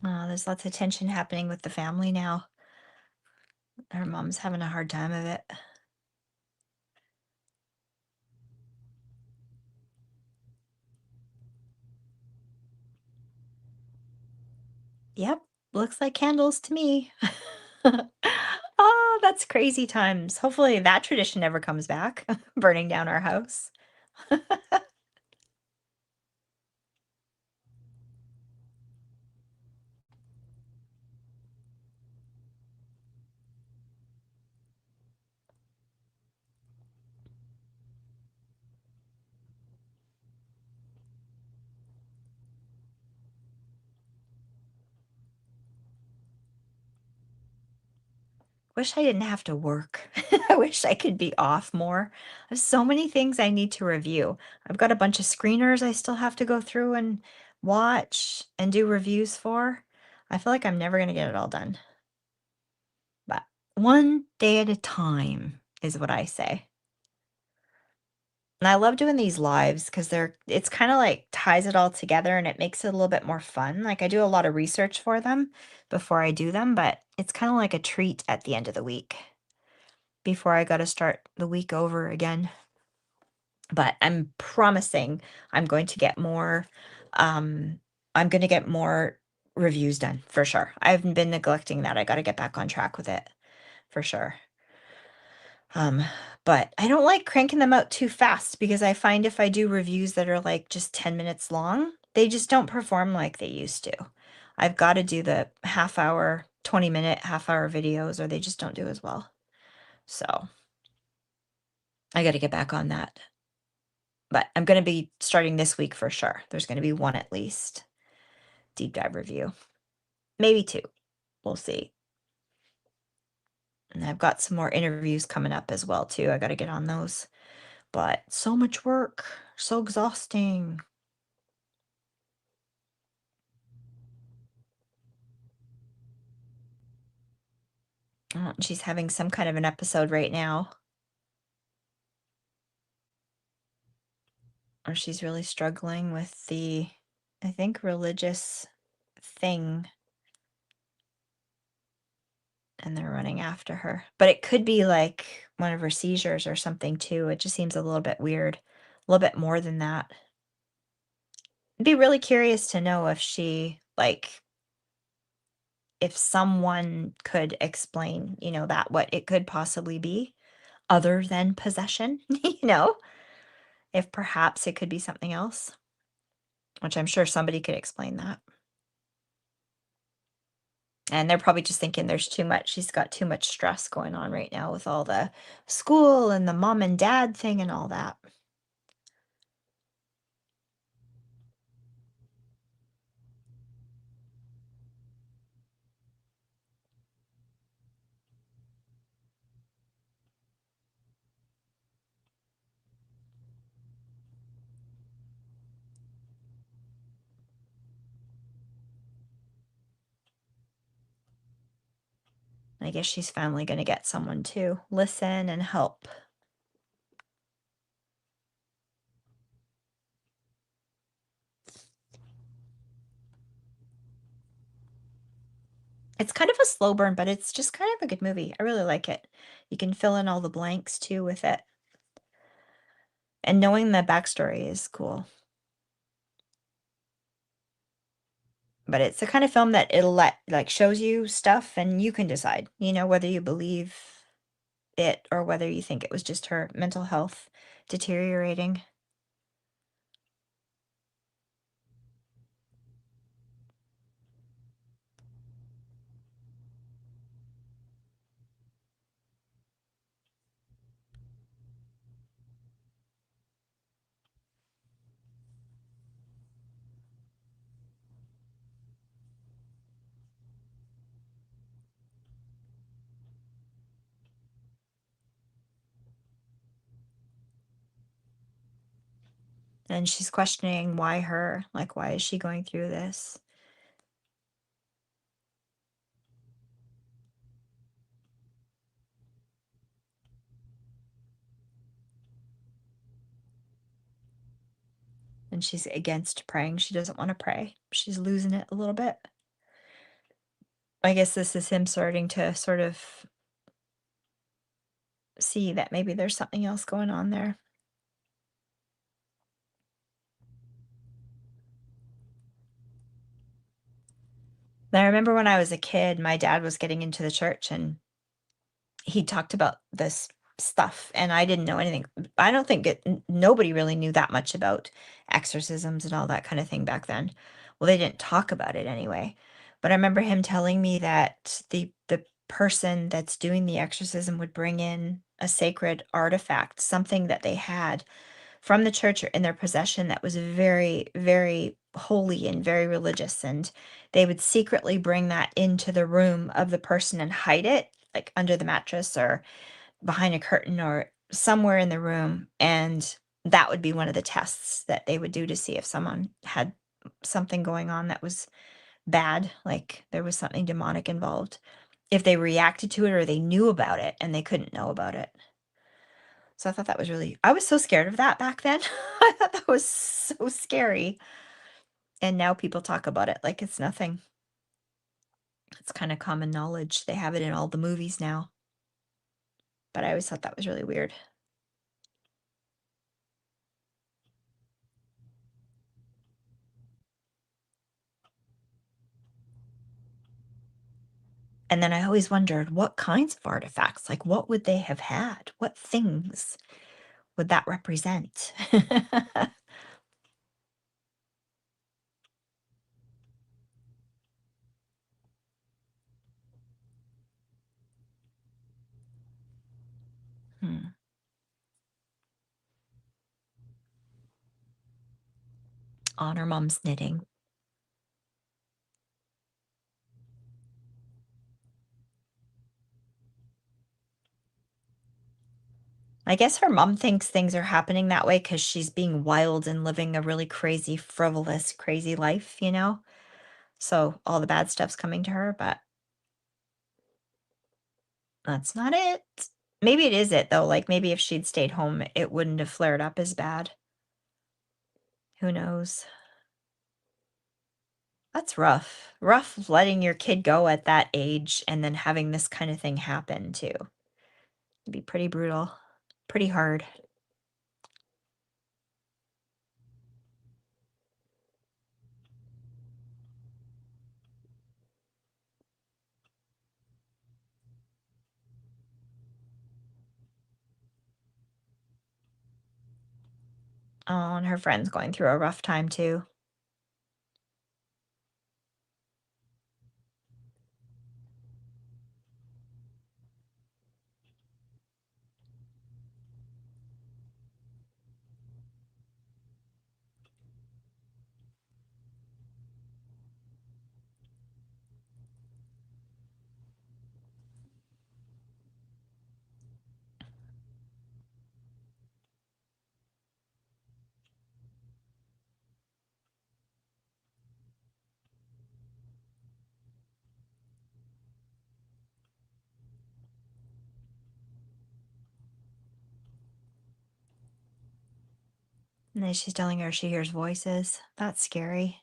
Oh, there's lots of tension happening with the family now. Her mom's having a hard time of it. Yep, looks like candles to me. Oh, that's crazy times. Hopefully that tradition never comes back, burning down our house. Wish I didn't have to work. I wish I could be off more. There's so many things I need to review. I've got a bunch of screeners I still have to go through and watch and do reviews for. I feel like I'm never going to get it all done. But one day at a time is what I say. And I love doing these lives because it's kind of like ties it all together and it makes it a little bit more fun. Like I do a lot of research for them before I do them, but it's kind of like a treat at the end of the week before I got to start the week over again. But I'm promising I'm going to get more I'm going to get more reviews done for sure. I've been neglecting that. I got to get back on track with it for sure. But I don't like cranking them out too fast because I find if I do reviews that are like just 10 minutes long, they just don't perform like they used to. I've got to do the half hour, 20-minute, half hour videos or they just don't do as well. So I got to get back on that. But I'm going to be starting this week for sure. There's going to be one at least deep dive review, maybe two. We'll see. And I've got some more interviews coming up as well too. I got to get on those. But so much work, so exhausting. She's having some kind of an episode right now. Or she's really struggling with the, I think, religious thing. And they're running after her. But it could be like one of her seizures or something too. It just seems a little bit weird. A little bit more than that. I'd be really curious to know if she, like, if someone could explain, that what it could possibly be other than possession, if perhaps it could be something else, which I'm sure somebody could explain that. And they're probably just thinking there's too much. She's got too much stress going on right now with all the school and the mom and dad thing and all that. I guess she's finally going to get someone to listen and help. It's kind of a slow burn, but it's just kind of a good movie. I really like it. You can fill in all the blanks too with it. And knowing the backstory is cool. But it's the kind of film that it'll shows you stuff and you can decide, whether you believe it or whether you think it was just her mental health deteriorating. And she's questioning why her, why is she going through this? And she's against praying. She doesn't want to pray. She's losing it a little bit. I guess this is him starting to sort of see that maybe there's something else going on there. I remember when I was a kid, my dad was getting into the church and he talked about this stuff and I didn't know anything. I don't think nobody really knew that much about exorcisms and all that kind of thing back then. Well, they didn't talk about it anyway. But I remember him telling me that the person that's doing the exorcism would bring in a sacred artifact, something that they had from the church or in their possession that was very, very holy and very religious. And they would secretly bring that into the room of the person and hide it, like under the mattress or behind a curtain or somewhere in the room. And that would be one of the tests that they would do to see if someone had something going on that was bad, like there was something demonic involved. If they reacted to it or they knew about it and they couldn't know about it. So I thought that was I was so scared of that back then. I thought that was so scary. And now people talk about it like it's nothing. It's kind of common knowledge. They have it in all the movies now. But I always thought that was really weird. And then I always wondered what kinds of artifacts, like what would they have had? What things would that represent? Hmm. On her mom's knitting. I guess her mom thinks things are happening that way because she's being wild and living a really crazy, frivolous, crazy life. So all the bad stuff's coming to her, but that's not it. Maybe it is it though. Like maybe if she'd stayed home, it wouldn't have flared up as bad. Who knows? That's rough. Rough letting your kid go at that age and then having this kind of thing happen too. It'd be pretty brutal, pretty hard. Oh, and her friend's going through a rough time too. And then she's telling her she hears voices. That's scary.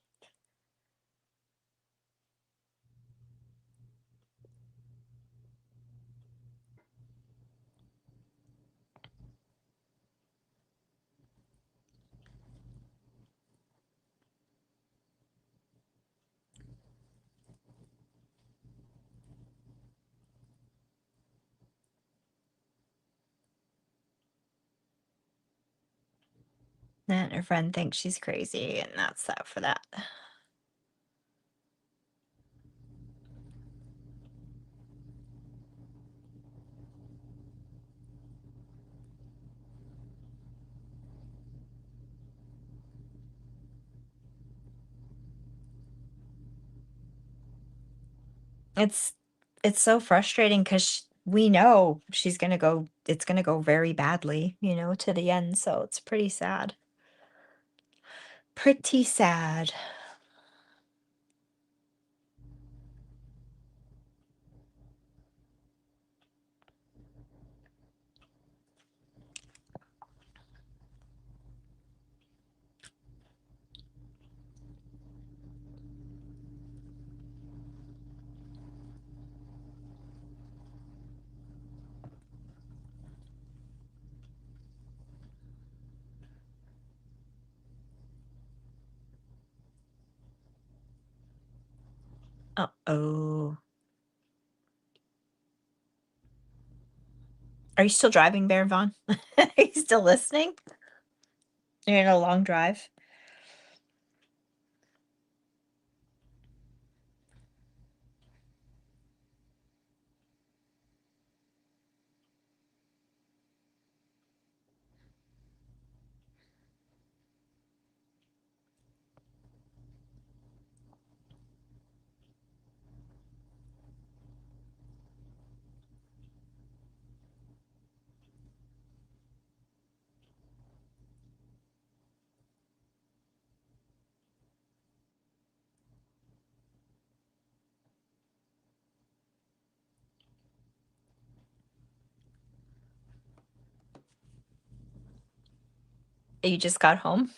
And her friend thinks she's crazy, and that's that for that. It's so frustrating because we know she's gonna go. It's gonna go very badly, to the end. So it's pretty sad. Pretty sad. Uh-oh. Are you still driving, Bear Vaughn? Are you still listening? You're in a long drive. You just got home?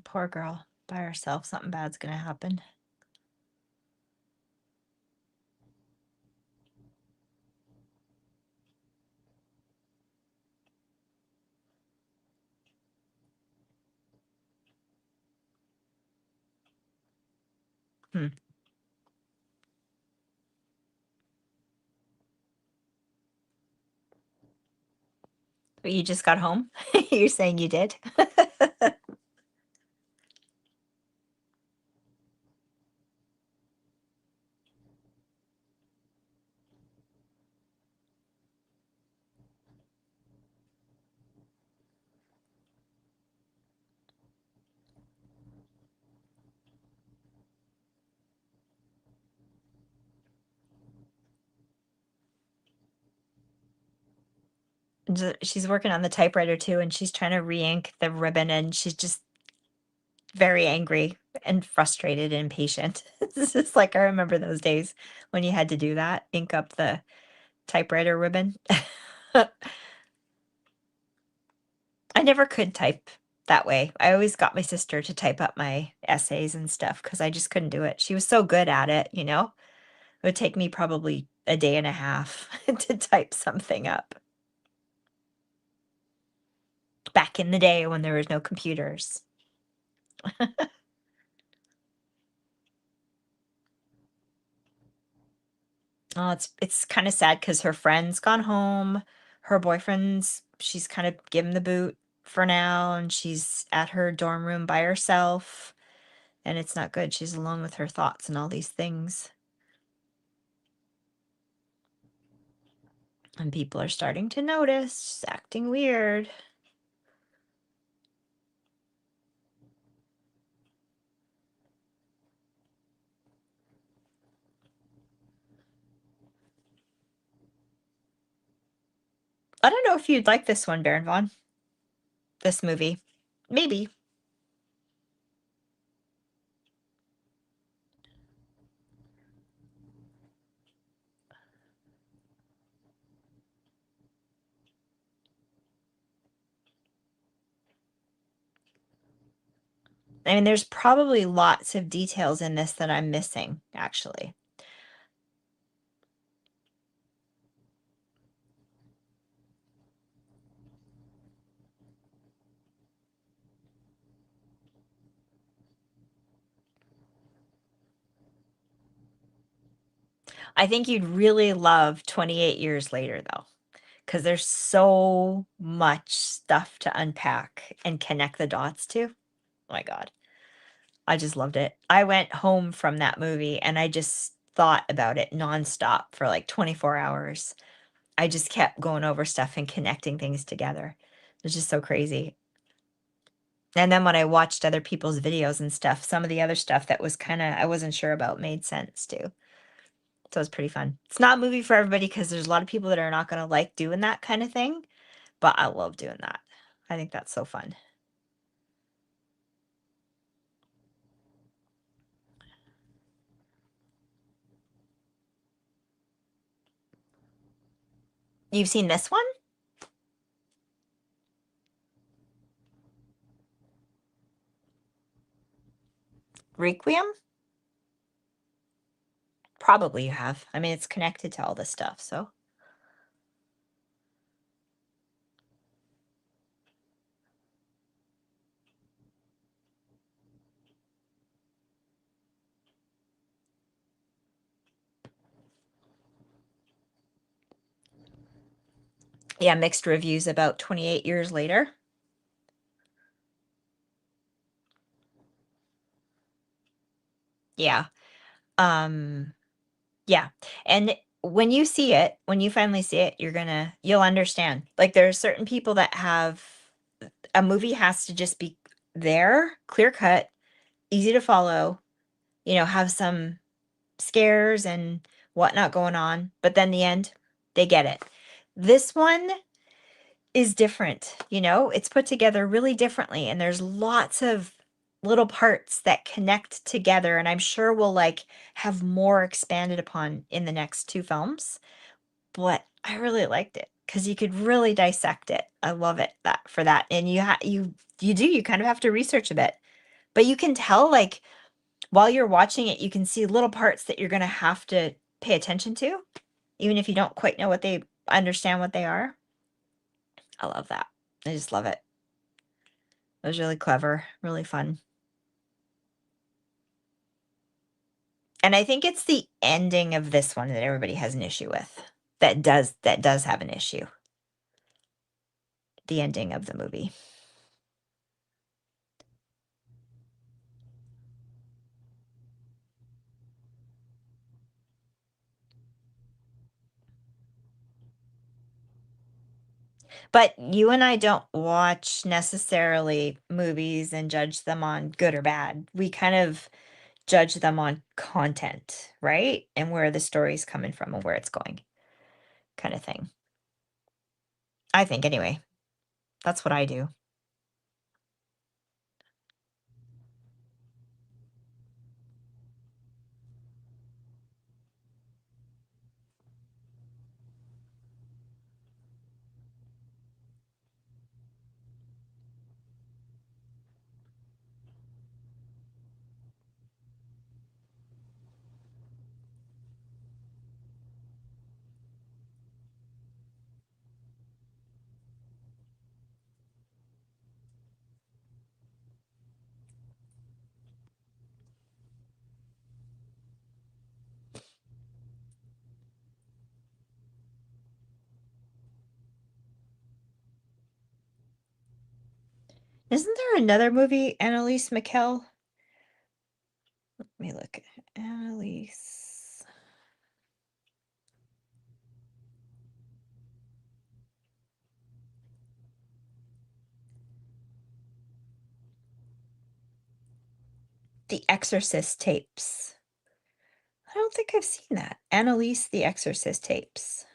Poor girl. By herself. Something bad's gonna happen. Hmm. But you just got home? You're saying you did? She's working on the typewriter too, and she's trying to re-ink the ribbon, and she's just very angry and frustrated and impatient. This is like, I remember those days when you had to do that, ink up the typewriter ribbon. I never could type that way. I always got my sister to type up my essays and stuff because I just couldn't do it. She was so good at it, you know? It would take me probably a day and a half to type something up. Back in the day when there was no computers. Oh, it's kind of sad because her friend's gone home. Her boyfriend's she's kind of given the boot for now, and she's at her dorm room by herself. And it's not good. She's alone with her thoughts and all these things. And people are starting to notice she's acting weird. I don't know if you'd like this one, Baron Vaughn. This movie. Maybe. I mean, there's probably lots of details in this that I'm missing, actually. I think you'd really love 28 Years Later, though, because there's so much stuff to unpack and connect the dots to. Oh my God. I just loved it. I went home from that movie and I just thought about it nonstop for like 24 hours. I just kept going over stuff and connecting things together. It's just so crazy. And then when I watched other people's videos and stuff, some of the other stuff that was kind of I wasn't sure about made sense too. So it was pretty fun. It's not a movie for everybody because there's a lot of people that are not going to like doing that kind of thing, but I love doing that. I think that's so fun. You've seen this one? Requiem? Probably you have. I mean, it's connected to all this stuff, so. Yeah, mixed reviews about 28 Years Later. Yeah. Um yeah. And when you see it, when you finally see it, you'll understand. Like there are certain people that have a movie has to just be there, clear cut, easy to follow, have some scares and whatnot going on, but then the end, they get it. This one is different, it's put together really differently, and there's lots of little parts that connect together, and I'm sure we'll like have more expanded upon in the next two films. But I really liked it because you could really dissect it. I love it that for that. And you kind of have to research a bit, but you can tell like while you're watching it, you can see little parts that you're going to have to pay attention to, even if you don't quite know understand what they are. I love that. I just love it. It was really clever, really fun. And I think it's the ending of this one that everybody has an issue with. That does have an issue. The ending of the movie. But you and I don't watch necessarily movies and judge them on good or bad. We kind of judge them on content, right? And where the story's coming from and where it's going, kind of thing. I think, anyway. That's what I do. Isn't there another movie, Annalise Mikel? Let me look. Annalise. The Exorcist tapes. I don't think I've seen that. Annalise, The Exorcist tapes.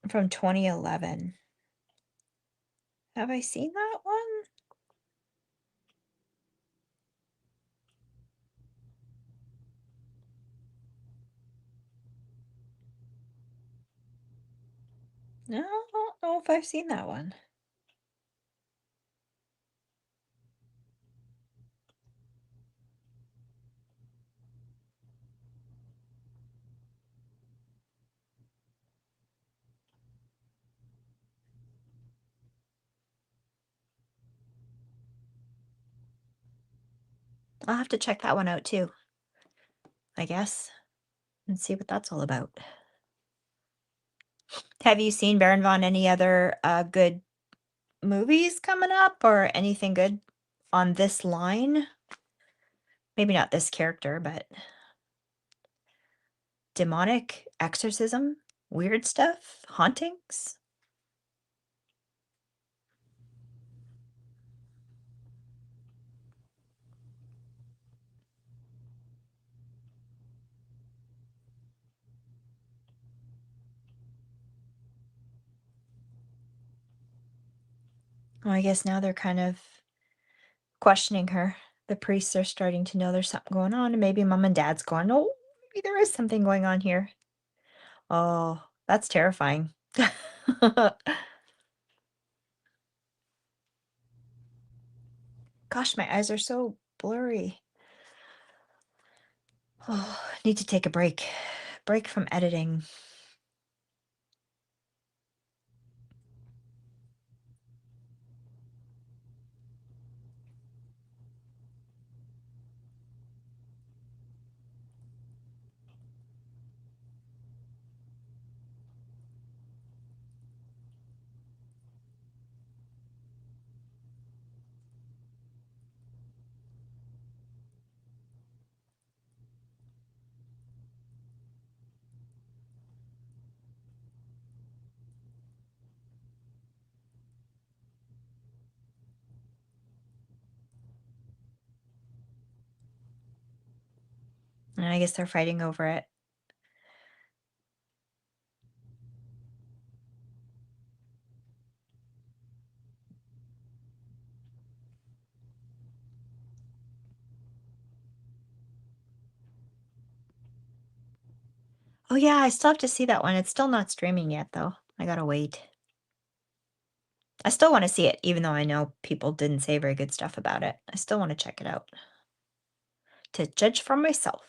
From 2011. Have I seen that one? No, I don't know if I've seen that one. I'll have to check that one out too, I guess, and see what that's all about. Have you seen Baron Von any other good movies coming up or anything good on this line? Maybe not this character, but demonic exorcism, weird stuff, hauntings. Well, I guess now they're kind of questioning her. The priests are starting to know there's something going on, and maybe mom and dad's going, oh, maybe there is something going on here. Oh, that's terrifying. Gosh, my eyes are so blurry. Oh, need to take a break. Break from editing. And I guess they're fighting over it. Oh yeah, I still have to see that one. It's still not streaming yet, though. I gotta wait. I still want to see it, even though I know people didn't say very good stuff about it. I still want to check it out to judge for myself.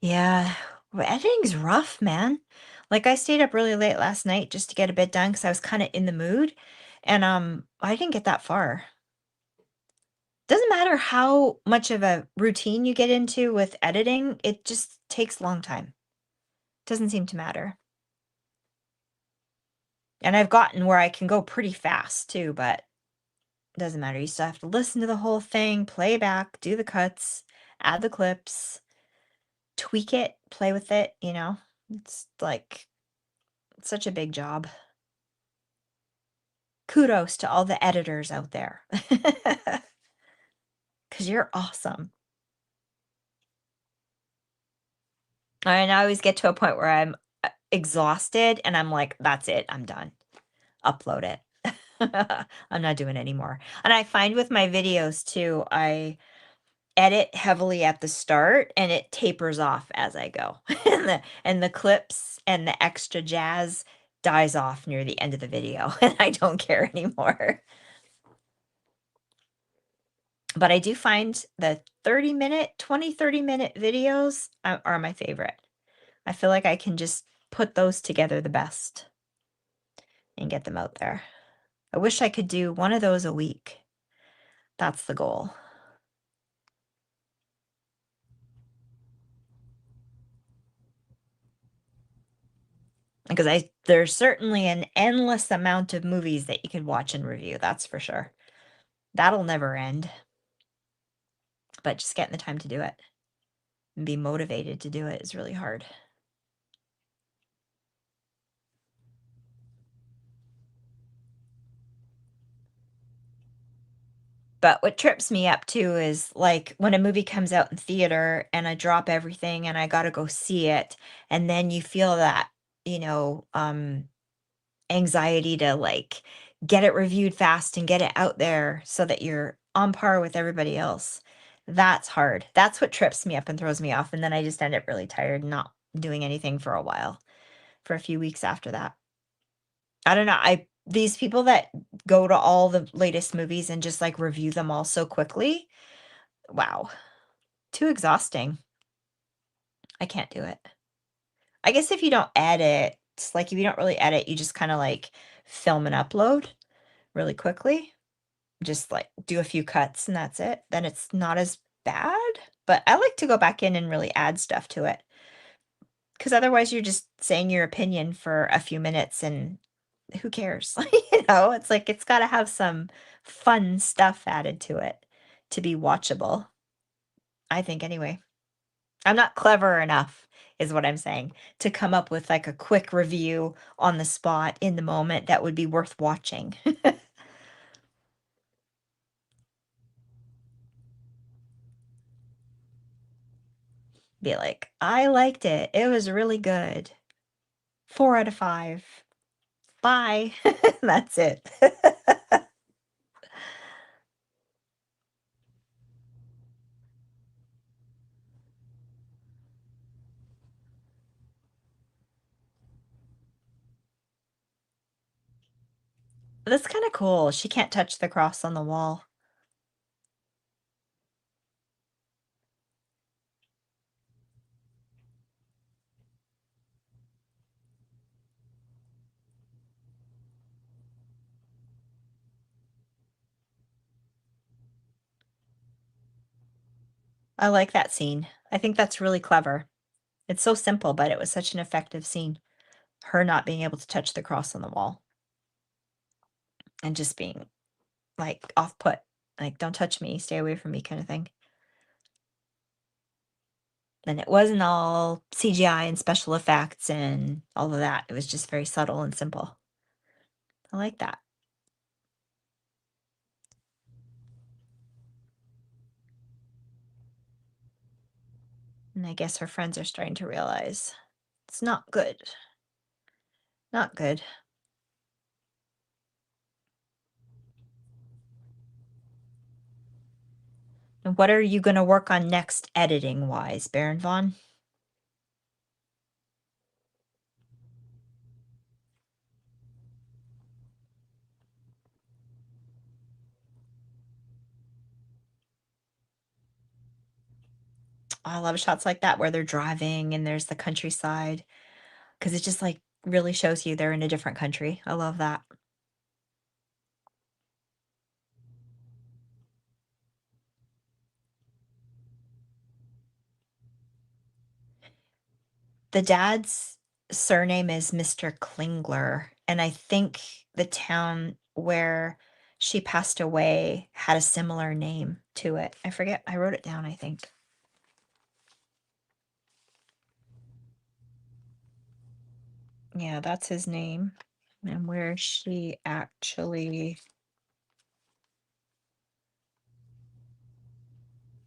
Yeah, well, editing's rough, man. Like I stayed up really late last night just to get a bit done because I was kind of in the mood, and I didn't get that far. Doesn't matter how much of a routine you get into with editing, it just takes a long time. Doesn't seem to matter. And I've gotten where I can go pretty fast too, but it doesn't matter. You still have to listen to the whole thing, play back, do the cuts, add the clips, tweak it, play with it, you know? It's like it's such a big job. Kudos to all the editors out there. Because you're awesome. And I always get to a point where I'm exhausted and I'm like, that's it, I'm done. Upload it. I'm not doing anymore. And I find with my videos too, I edit heavily at the start and it tapers off as I go. and the clips and the extra jazz dies off near the end of the video and I don't care anymore. But I do find the 30-minute videos are my favorite. I feel like I can just put those together the best and get them out there. I wish I could do one of those a week. That's the goal. Because there's certainly an endless amount of movies that you could watch and review, that's for sure. That'll never end. But just getting the time to do it and be motivated to do it is really hard. But what trips me up too is like when a movie comes out in theater and I drop everything and I got to go see it, and then you feel that, you know, anxiety to like get it reviewed fast and get it out there so that you're on par with everybody else. That's hard. That's what trips me up and throws me off. And then I just end up really tired and not doing anything for a while, for a few weeks after that. I don't know. These people that go to all the latest movies and just like review them all so quickly. Wow. Too exhausting. I can't do it. I guess if you don't edit, like if you don't really edit, you just kind of like film and upload really quickly. Just like do a few cuts and that's it. Then it's not as bad. But I like to go back in and really add stuff to it. Because otherwise you're just saying your opinion for a few minutes and who cares? You know, it's like it's got to have some fun stuff added to it to be watchable. I think anyway. I'm not clever enough, is what I'm saying, to come up with like a quick review on the spot in the moment that would be worth watching. Be like, I liked it. It was really good. 4 out of 5. Bye. That's it. That's kind of cool. She can't touch the cross on the wall. I like that scene. I think that's really clever. It's so simple, but it was such an effective scene. Her not being able to touch the cross on the wall and just being like off put, like, don't touch me, stay away from me, kind of thing. And it wasn't all CGI and special effects and all of that. It was just very subtle and simple. I like that. And I guess her friends are starting to realize it's not good. Not good. And what are you going to work on next editing wise, Baron Vaughn? I love shots like that where they're driving and there's the countryside, because it just like really shows you they're in a different country. I love that. The dad's surname is Mr. Klingler, and I think the town where she passed away had a similar name to it. I forget. I wrote it down, I think. Yeah, that's his name. And where she actually,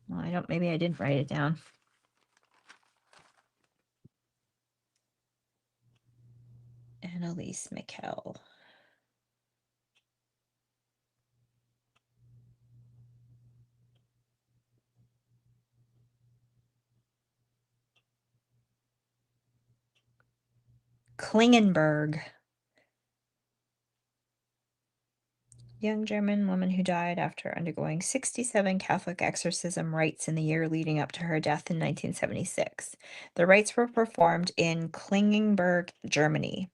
well, maybe I didn't write it down. Annalise Michael. Klingenberg. Young German woman who died after undergoing 67 Catholic exorcism rites in the year leading up to her death in 1976. The rites were performed in Klingenberg, Germany,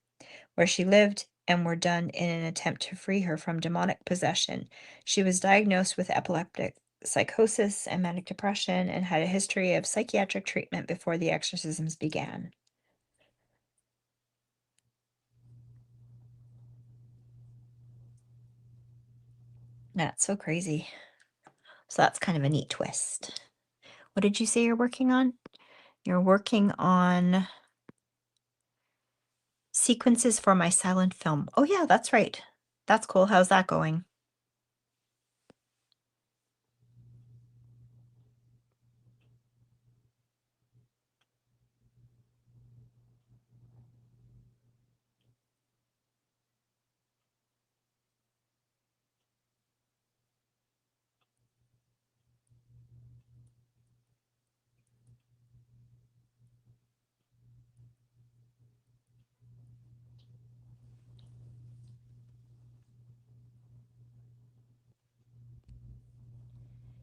where she lived, and were done in an attempt to free her from demonic possession. She was diagnosed with epileptic psychosis and manic depression and had a history of psychiatric treatment before the exorcisms began. That's so crazy. So that's kind of a neat twist. What did you say you're working on? You're working on sequences for my silent film. Oh yeah, that's right. That's cool. How's that going?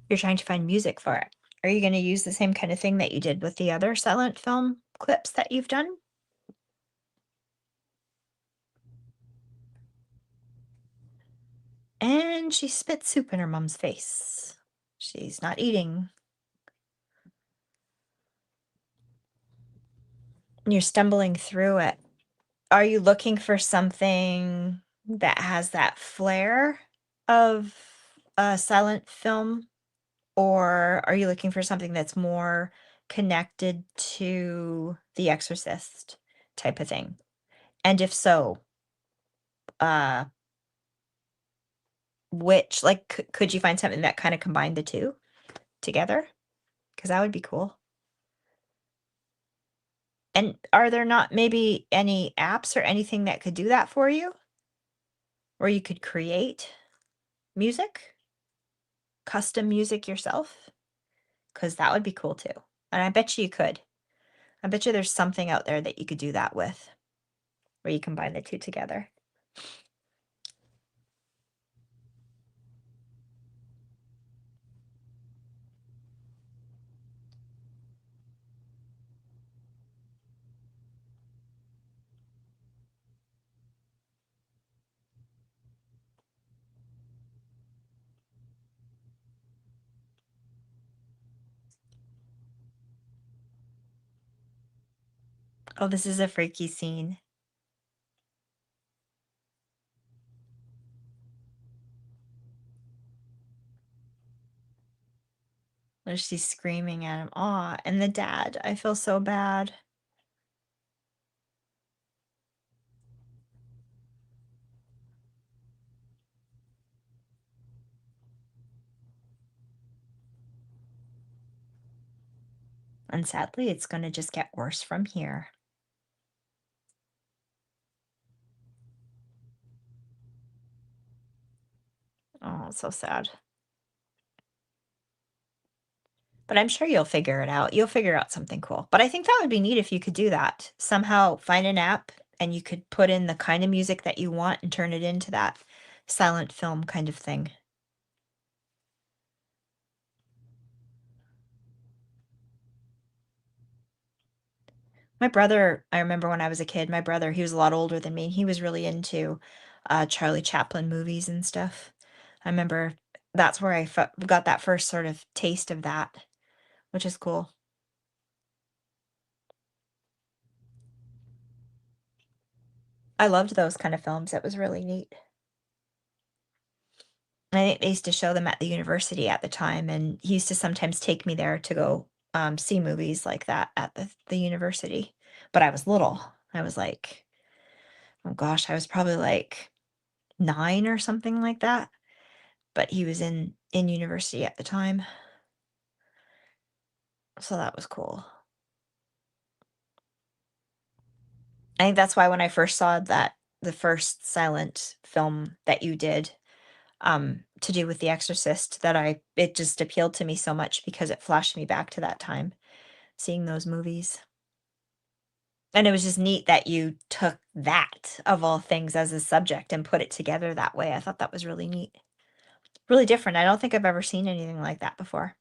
You're trying to find music for it. Are you going to use the same kind of thing that you did with the other silent film clips that you've done? And she spit soup in her mom's face. She's not eating. You're stumbling through it. Are you looking for something that has that flair of a silent film? Or are you looking for something that's more connected to The Exorcist type of thing? And if so, uh, which, like, could you find something that kind of combined the two together? Because that would be cool. And are there not maybe any apps or anything that could do that for you? Where you could create music, custom music yourself? Because that would be cool too. And I bet you could. I bet you there's something out there that you could do that with, where you combine the two together. Oh, this is a freaky scene. Where she's screaming at him. Aw, and the dad. I feel so bad. And sadly, it's going to just get worse from here. Oh, it's so sad. But I'm sure you'll figure it out. You'll figure out something cool. But I think that would be neat if you could do that. Somehow find an app and you could put in the kind of music that you want and turn it into that silent film kind of thing. My brother, I remember when I was a kid, my brother, he was a lot older than me. He was really into Charlie Chaplin movies and stuff. I remember that's where I got that first sort of taste of that, which is cool. I loved those kind of films. It was really neat. And I think they used to show them at the university at the time, and he used to sometimes take me there to go see movies like that at the university. But I was little. I was like, oh gosh, I was probably like 9 or something like that. But he was in university at the time. So that was cool. I think that's why when I first saw that the first silent film that you did to do with The Exorcist, that it just appealed to me so much because it flashed me back to that time seeing those movies. And it was just neat that you took that of all things as a subject and put it together that way. I thought that was really neat. Really different. I don't think I've ever seen anything like that before.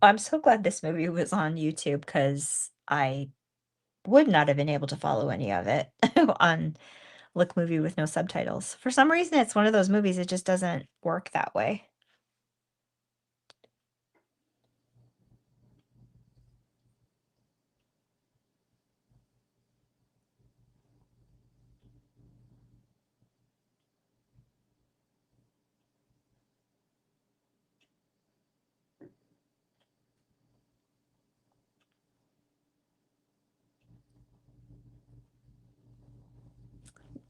I'm so glad this movie was on YouTube because I would not have been able to follow any of it on Look Movie with no subtitles. For some reason, it's one of those movies, it just doesn't work that way.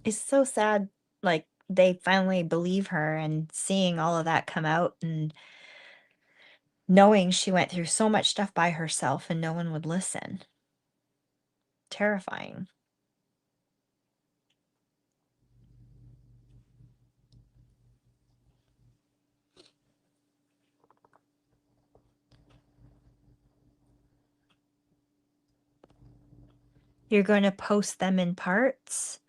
It's so sad, like, they finally believe her and seeing all of that come out and knowing she went through so much stuff by herself and no one would listen. Terrifying. You're going to post them in parts?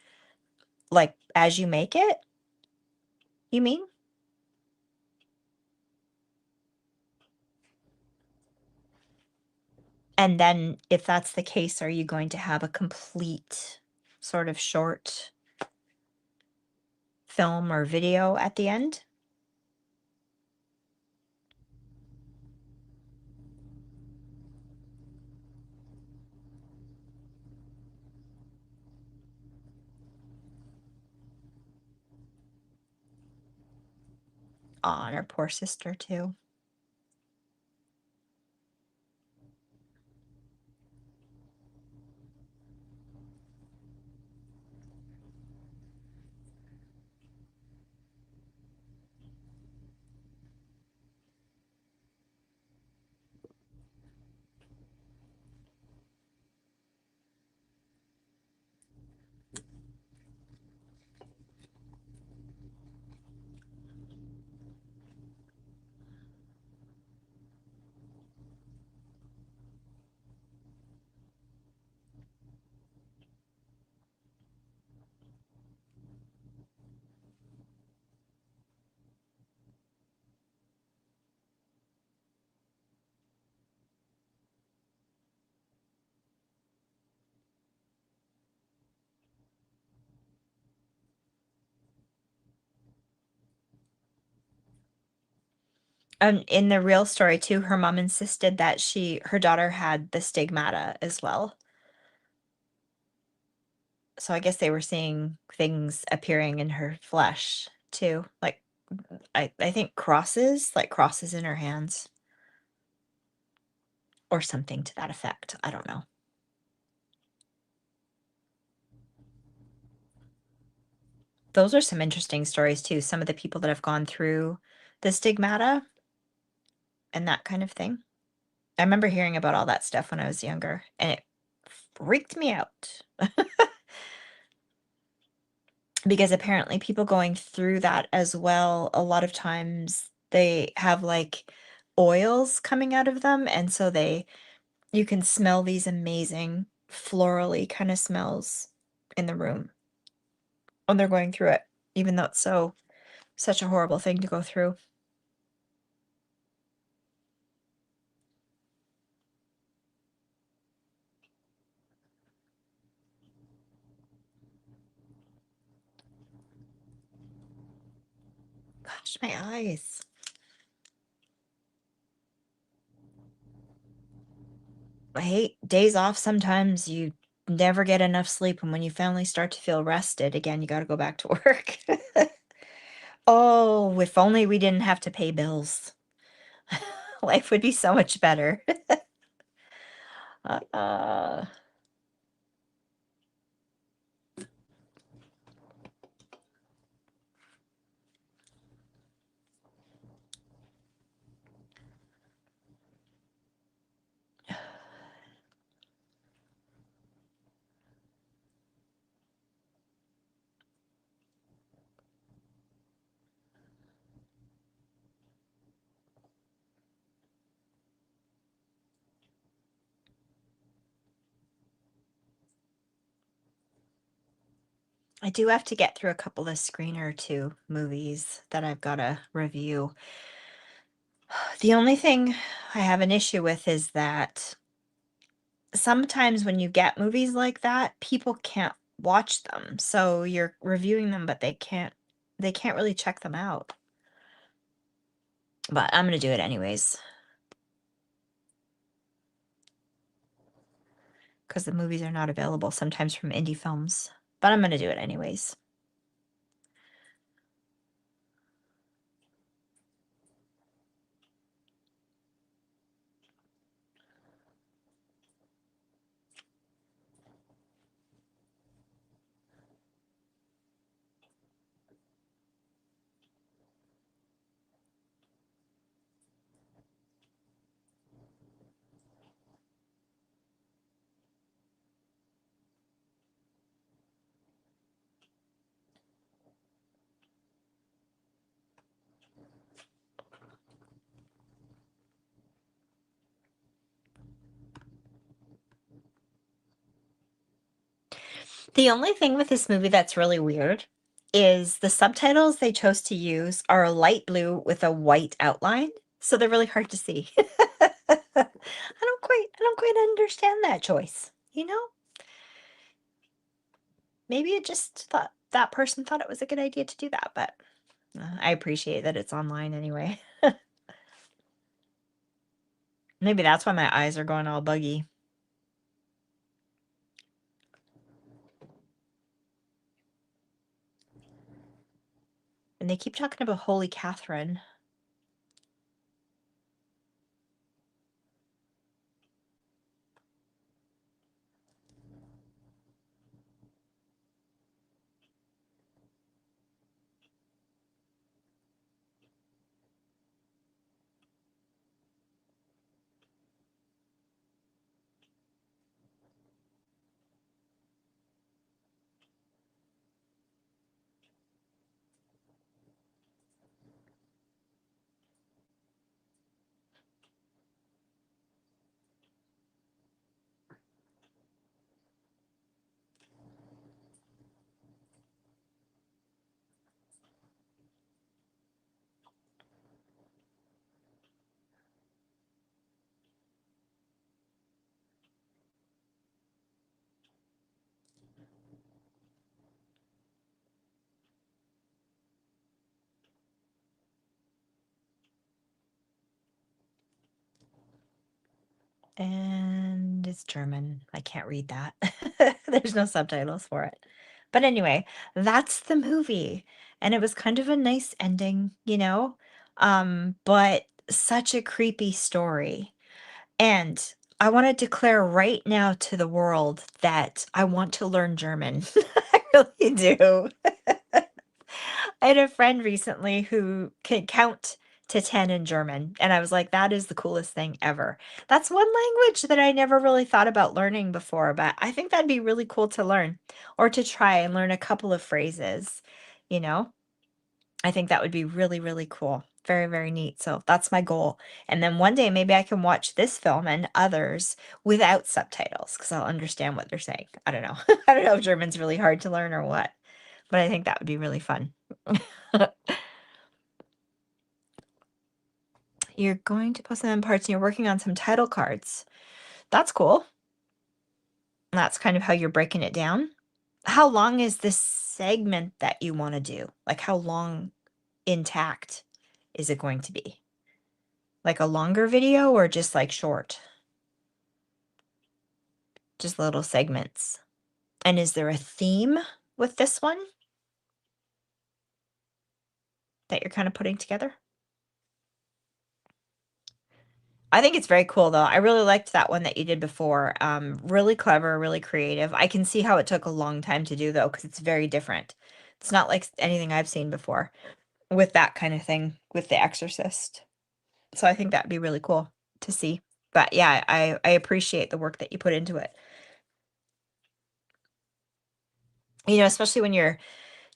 Like, as you make it? You mean? And then, if that's the case, are you going to have a complete sort of short film or video at the end? Aw, and her poor sister, too. And in the real story, too, her mom insisted that her daughter had the stigmata as well. So I guess they were seeing things appearing in her flesh, too. Like, I think crosses, like crosses in her hands. Or something to that effect. I don't know. Those are some interesting stories, too. Some of the people that have gone through the stigmata and that kind of thing. I remember hearing about all that stuff when I was younger, and it freaked me out. Because apparently people going through that as well, a lot of times they have, like, oils coming out of them, and so you can smell these amazing florally kinda smells in the room when they're going through it, even though it's such a horrible thing to go through. Gosh, my eyes. I hate days off sometimes, you never get enough sleep, and when you finally start to feel rested again, you gotta go back to work. Oh, if only we didn't have to pay bills. Life would be so much better. Uh, I do have to get through a couple of Screener 2 movies that I've gotta review. The only thing I have an issue with is that sometimes when you get movies like that, people can't watch them. So you're reviewing them, but they can't really check them out. But I'm gonna do it anyways. Because the movies are not available sometimes from indie films. But I'm gonna do it anyways. The only thing with this movie that's really weird is the subtitles they chose to use are a light blue with a white outline, so they're really hard to see. I don't quite understand that choice, you know? Maybe it just thought that person thought it was a good idea to do that, but I appreciate that it's online anyway. Maybe that's why my eyes are going all buggy. And they keep talking about Holy Catherine. And it's German. I can't read that. There's no subtitles for it. But anyway, that's the movie. And it was kind of a nice ending, you know? But such a creepy story. And I want to declare right now to the world that I want to learn German. I really do. I had a friend recently who can count to 10 in German, and I was like, that is the coolest thing ever. That's one language that I never really thought about learning before, but I think that'd be really cool to learn or to try and learn a couple of phrases, you know? I think that would be really, really cool. Very, very neat. So that's my goal. And then one day maybe I can watch this film and others without subtitles because I'll understand what they're saying. I don't know. I don't know if German's really hard to learn or what, but I think that would be really fun. You're going to post them in parts and you're working on some title cards. That's cool. That's kind of how you're breaking it down. How long is this segment that you want to do? Like, how long intact is it going to be? Like a longer video or just like short? Just little segments. And is there a theme with this one that you're kind of putting together? I think it's very cool though. I really liked that one that you did before. Really clever, really creative. I can see how it took a long time to do though, because it's very different. It's not like anything I've seen before with that kind of thing with The Exorcist. So I think that'd be really cool to see. But yeah, I appreciate the work that you put into it. You know, especially when you're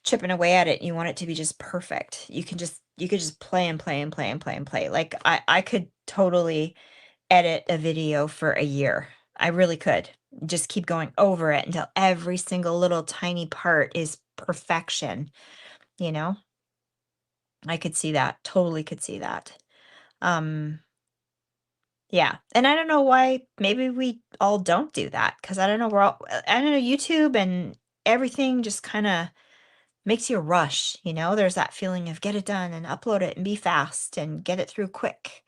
chipping away at it, you want it to be just perfect. You could just play and play and play and play and play. Like I could totally edit a video for a year. I really could. Just keep going over it until every single little tiny part is perfection, you know? I could see that. Totally could see that. Yeah, and I don't know why maybe we all don't do that, because I don't know, I don't know, YouTube and everything just kind of makes you rush, there's that feeling of get it done and upload it and be fast and get it through quick.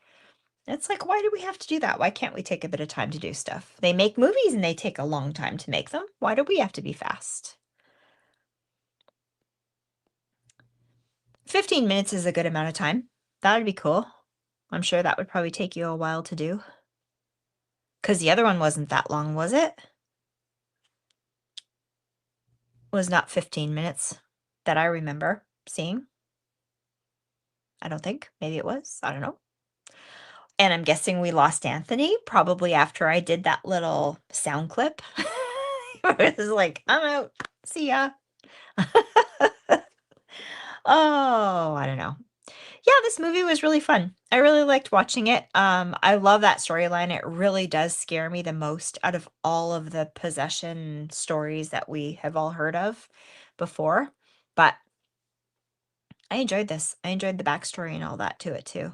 It's like, why do we have to do that? Why can't we take a bit of time to do stuff? They make movies and they take a long time to make them. Why do we have to be fast? 15 minutes is a good amount of time. That would be cool. I'm sure that would probably take you a while to do. Because the other one wasn't that long, was it? Was not 15 minutes that I remember seeing. I don't think. Maybe it was. I don't know. And I'm guessing we lost Anthony probably after I did that little sound clip. It was like, I'm out. See ya. Oh, I don't know. Yeah, this movie was really fun. I really liked watching it. I love that storyline. It really does scare me the most out of all of the possession stories that we have all heard of before. But I enjoyed this. I enjoyed the backstory and all that to it too.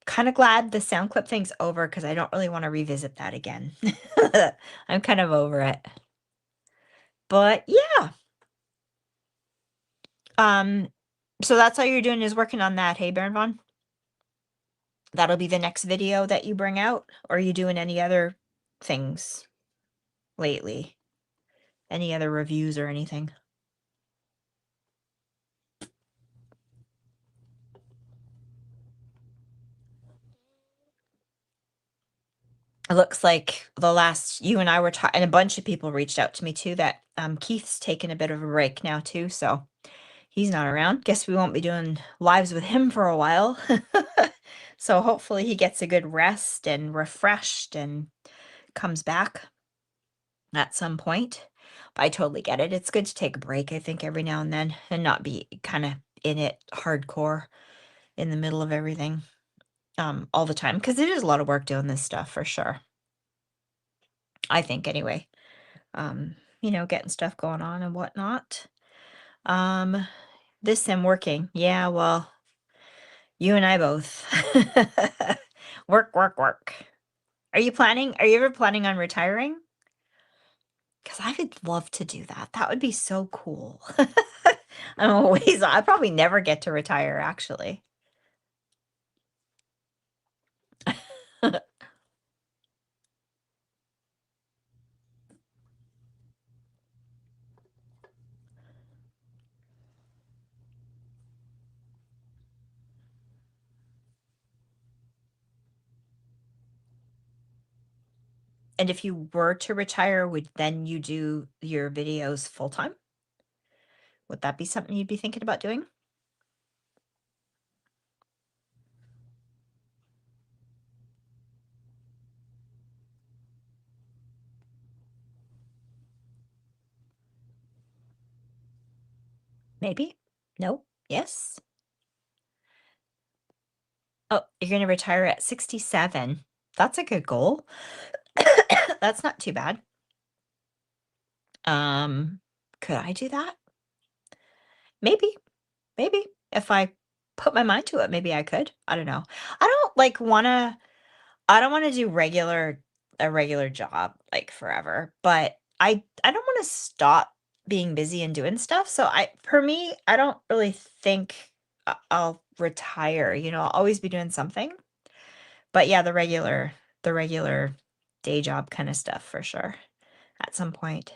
Kind of glad the sound clip thing's over because I don't really want to revisit that again. I'm kind of over it. But yeah. So that's all you're doing is working on that, hey Baron Vaughn? That'll be the next video that you bring out? Or are you doing any other things lately? Any other reviews or anything? It looks like the last you and I were talking, and a bunch of people reached out to me too, that Keith's taken a bit of a break now too, so he's not around. Guess we won't be doing lives with him for a while. So hopefully he gets a good rest and refreshed and comes back at some point. But I totally get it. It's good to take a break, I think, every now and then and not be kind of in it hardcore in the middle of everything all the time, because it is a lot of work doing this stuff for sure. I think anyway. Getting stuff going on and whatnot. This sim working. Yeah, well, you and I both. Work, work, work. Are you ever planning on retiring? Because I would love to do that. That would be so cool. I probably never get to retire, actually. And if you were to retire, would then you do your videos full time? Would that be something you'd be thinking about doing? Maybe? No? Yes? Oh, you're going to retire at 67. That's a good goal. That's not too bad. Could I do that? Maybe. Maybe. If I put my mind to it, maybe I could. I don't know. I don't want to do a regular job like forever, but I don't want to stop being busy and doing stuff. So for me, I don't really think I'll retire, I'll always be doing something. But yeah, the regular day job kind of stuff for sure at some point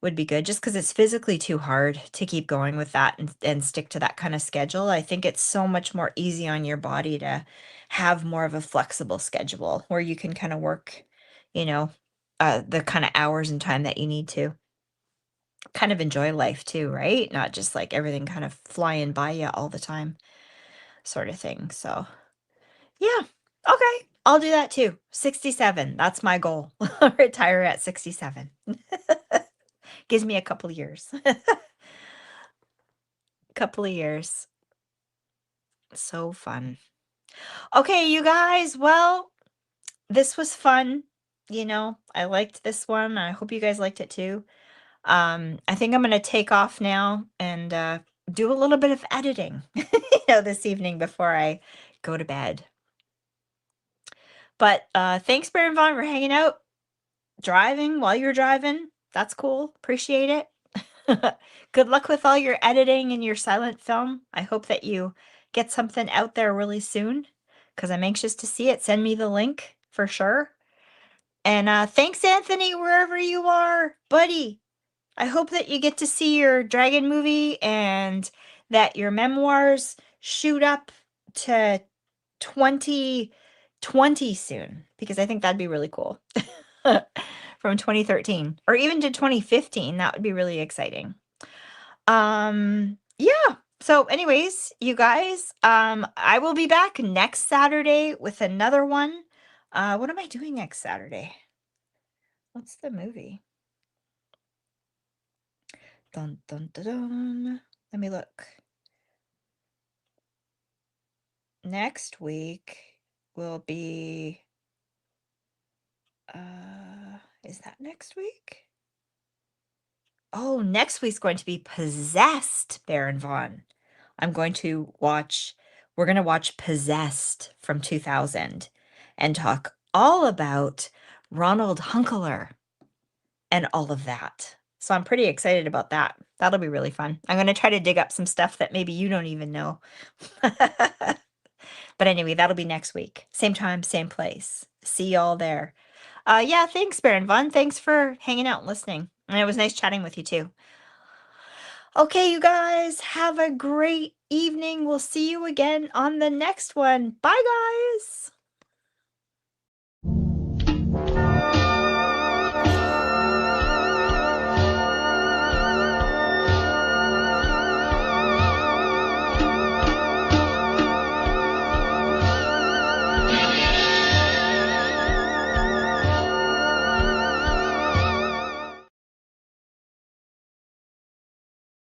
would be good, just because it's physically too hard to keep going with that and stick to that kind of schedule. I think it's so much more easy on your body to have more of a flexible schedule where you can kind of work, the kind of hours and time that you need to kind of enjoy life too, right? Not just like everything kind of flying by you all the time sort of thing. So yeah. Okay. I'll do that too. 67. That's my goal. Retire at 67. Gives me a couple years. Couple of years. So fun. Okay, you guys. Well, this was fun. I liked this one. I hope you guys liked it too. I think I'm gonna take off now and do a little bit of editing, this evening before I go to bed. But thanks, Baron Vaughn, for hanging out, driving while you're driving. That's cool. Appreciate it. Good luck with all your editing and your silent film. I hope that you get something out there really soon because I'm anxious to see it. Send me the link for sure. And thanks, Anthony, wherever you are, buddy. I hope that you get to see your dragon movie and that your memoirs shoot up to 2020 soon, because I think that'd be really cool. From 2013 or even to 2015, that would be really exciting. Yeah. So anyways, you guys, I will be back next Saturday with another one. What am I doing next Saturday? What's the movie? Dun, dun, dun, dun. Let me look. Next week will be, is that next week? Oh, next week's going to be Possessed, Baron Vaughn. We're going to watch Possessed from 2000 and talk all about Ronald Hunkeler and all of that. So I'm pretty excited about that. That'll be really fun. I'm going to try to dig up some stuff that maybe you don't even know. But anyway, that'll be next week. Same time, same place. See y'all there. Yeah, thanks, Baron Vaughn. Thanks for hanging out and listening. And it was nice chatting with you too. Okay, you guys, have a great evening. We'll see you again on the next one. Bye, guys.